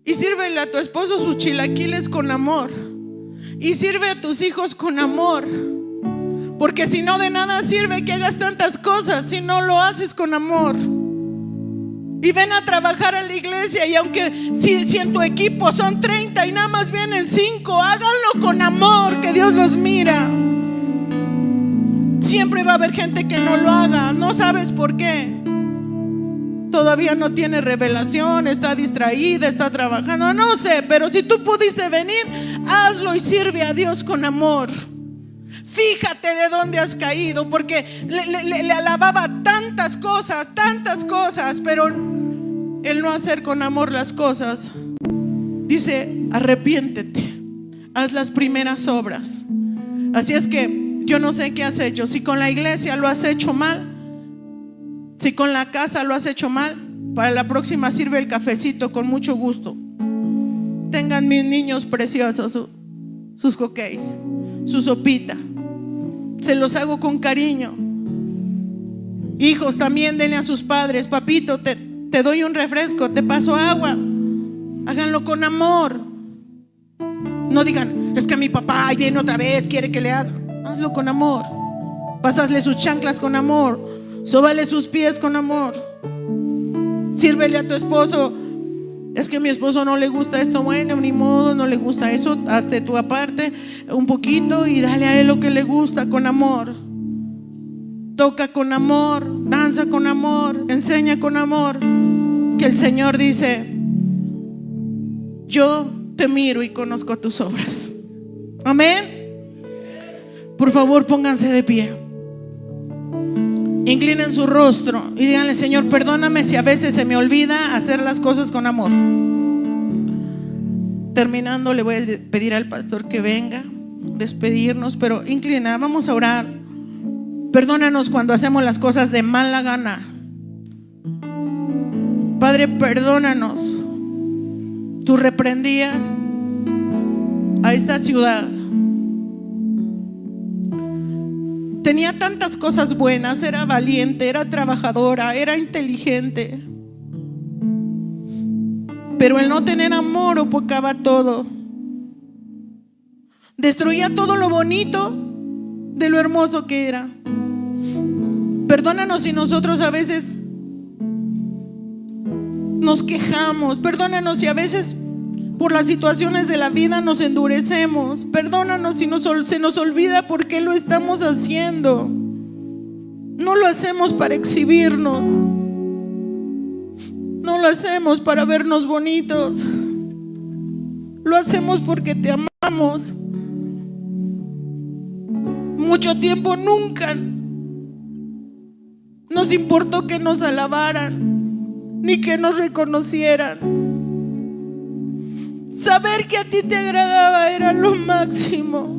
Y sírvele a tu esposo sus chilaquiles con amor. Y sirve a tus hijos con amor. Porque si no, de nada sirve que hagas tantas cosas si no lo haces con amor. Y ven a trabajar a la iglesia, y aunque si en tu equipo son 30 y nada más vienen 5, háganlo con amor, que Dios los mira. Siempre va a haber gente que no lo haga. No sabes por qué. Todavía no tiene revelación, está distraída, está trabajando, no sé. Pero si tú pudiste venir, hazlo y sirve a Dios con amor. Fíjate de dónde has caído, porque le alababa tantas cosas, pero el no hacer con amor las cosas. Dice: arrepiéntete, haz las primeras obras. Así es que yo no sé qué has hecho. Si con la iglesia lo has hecho mal, si con la casa lo has hecho mal, para la próxima sirve el cafecito con mucho gusto. Tengan mis niños preciosos sus hotcakes, su sopita. Se los hago con cariño. Hijos, también denle a sus padres: papito, te doy un refresco, te paso agua. Háganlo con amor. No digan: es que mi papá viene otra vez, quiere que le haga. Hazlo con amor. Pásasle sus chanclas con amor. Sóbale sus pies con amor. Sírvele a tu esposo: es que a mi esposo no le gusta esto. Bueno, ni modo, no le gusta eso. Hazte tú aparte un poquito y dale a él lo que le gusta con amor. Toca con amor, danza con amor, enseña con amor. Que el Señor dice: yo te miro y conozco tus obras. Amén. Por favor, pónganse de pie. Inclinen su rostro y díganle: Señor, perdóname si a veces se me olvida hacer las cosas con amor. Terminando, le voy a pedir al pastor que venga, despedirnos, pero inclina, vamos a orar. Perdónanos cuando hacemos las cosas de mala gana. Padre, perdónanos. Tú reprendías a esta ciudad. Tenía tantas cosas buenas, era valiente, era trabajadora, era inteligente. Pero el no tener amor opacaba todo. Destruía todo lo bonito de lo hermoso que era. Perdónanos si nosotros a veces nos quejamos. Perdónanos si a veces por las situaciones de la vida nos endurecemos. Perdónanos si se nos olvida por qué lo estamos haciendo. No lo hacemos para exhibirnos. No lo hacemos para vernos bonitos. Lo hacemos porque te amamos. Mucho tiempo nunca nos importó que nos alabaran ni que nos reconocieran. Saber que a ti te agradaba era lo máximo.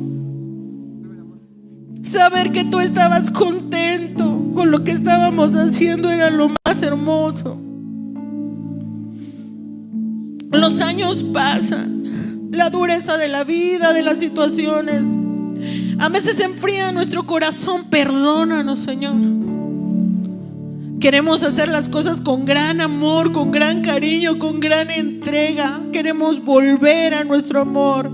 Saber que tú estabas contento con lo que estábamos haciendo era lo más hermoso. Los años pasan, la dureza de la vida, de las situaciones, a veces enfría nuestro corazón. Perdónanos, Señor. Queremos hacer las cosas con gran amor, con gran cariño, con gran entrega. Queremos volver a nuestro amor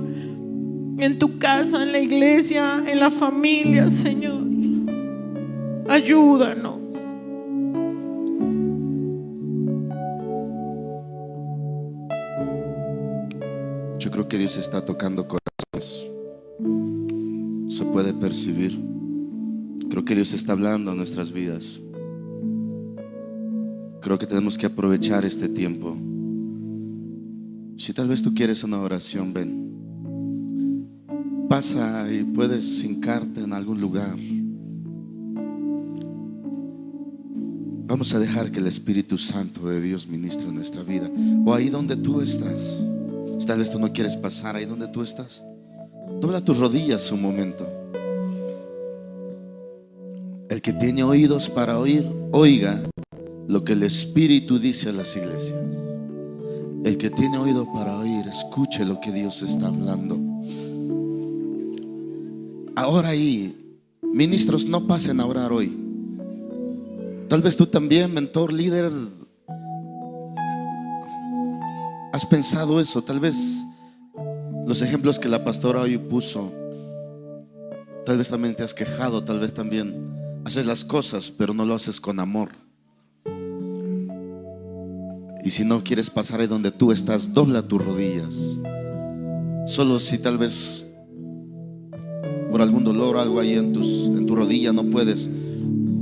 en tu casa, en la iglesia, en la familia, Señor. Ayúdanos. Yo creo que Dios está tocando corazones. Se puede percibir. Creo que Dios está hablando a nuestras vidas. Creo que tenemos que aprovechar este tiempo. Si tal vez tú quieres una oración, ven. Pasa y puedes hincarte en algún lugar. Vamos a dejar que el Espíritu Santo de Dios ministre en nuestra vida. O ahí donde tú estás. Si tal vez tú no quieres pasar ahí donde tú estás, dobla tus rodillas un momento. El que tiene oídos para oír, oiga lo que el Espíritu dice a las iglesias. El que tiene oído para oír, escuche lo que Dios está hablando. Ahora ahí, ministros, no pasen a orar hoy. Tal vez tú también, mentor, líder, has pensado eso. Tal vez los ejemplos que la pastora hoy puso, tal vez también te has quejado. Tal vez también haces las cosas pero no lo haces con amor. Y si no quieres pasar ahí donde tú estás, dobla tus rodillas. Solo si tal vez por algún dolor, algo ahí en tu rodilla no puedes,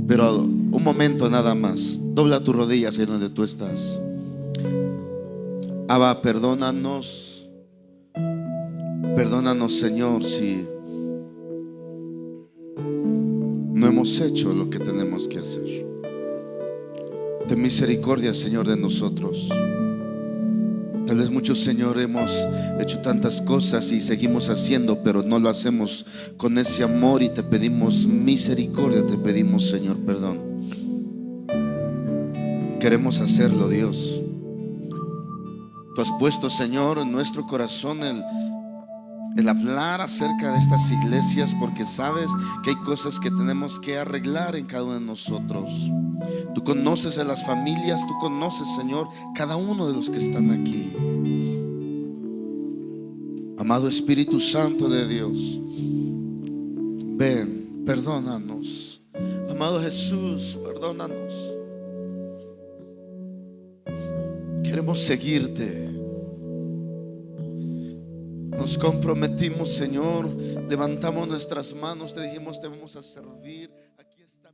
pero un momento nada más, dobla tus rodillas ahí donde tú estás. Abba, perdónanos. Perdónanos, Señor, si no hemos hecho lo que tenemos que hacer. Ten misericordia, Señor, de nosotros. Tal vez muchos, Señor, hemos hecho tantas cosas y seguimos haciendo, pero no lo hacemos con ese amor, y te pedimos misericordia, te pedimos, Señor, perdón. Queremos hacerlo, Dios. Tú has puesto, Señor, en nuestro corazón el hablar acerca de estas iglesias, porque sabes que hay cosas que tenemos que arreglar en cada uno de nosotros. Tú conoces a las familias, tú conoces, Señor, cada uno de los que están aquí. Amado Espíritu Santo de Dios, ven, perdónanos. Amado Jesús, perdónanos. Queremos seguirte. Nos comprometimos, Señor. Levantamos nuestras manos, te dijimos, te vamos a servir. Aquí está.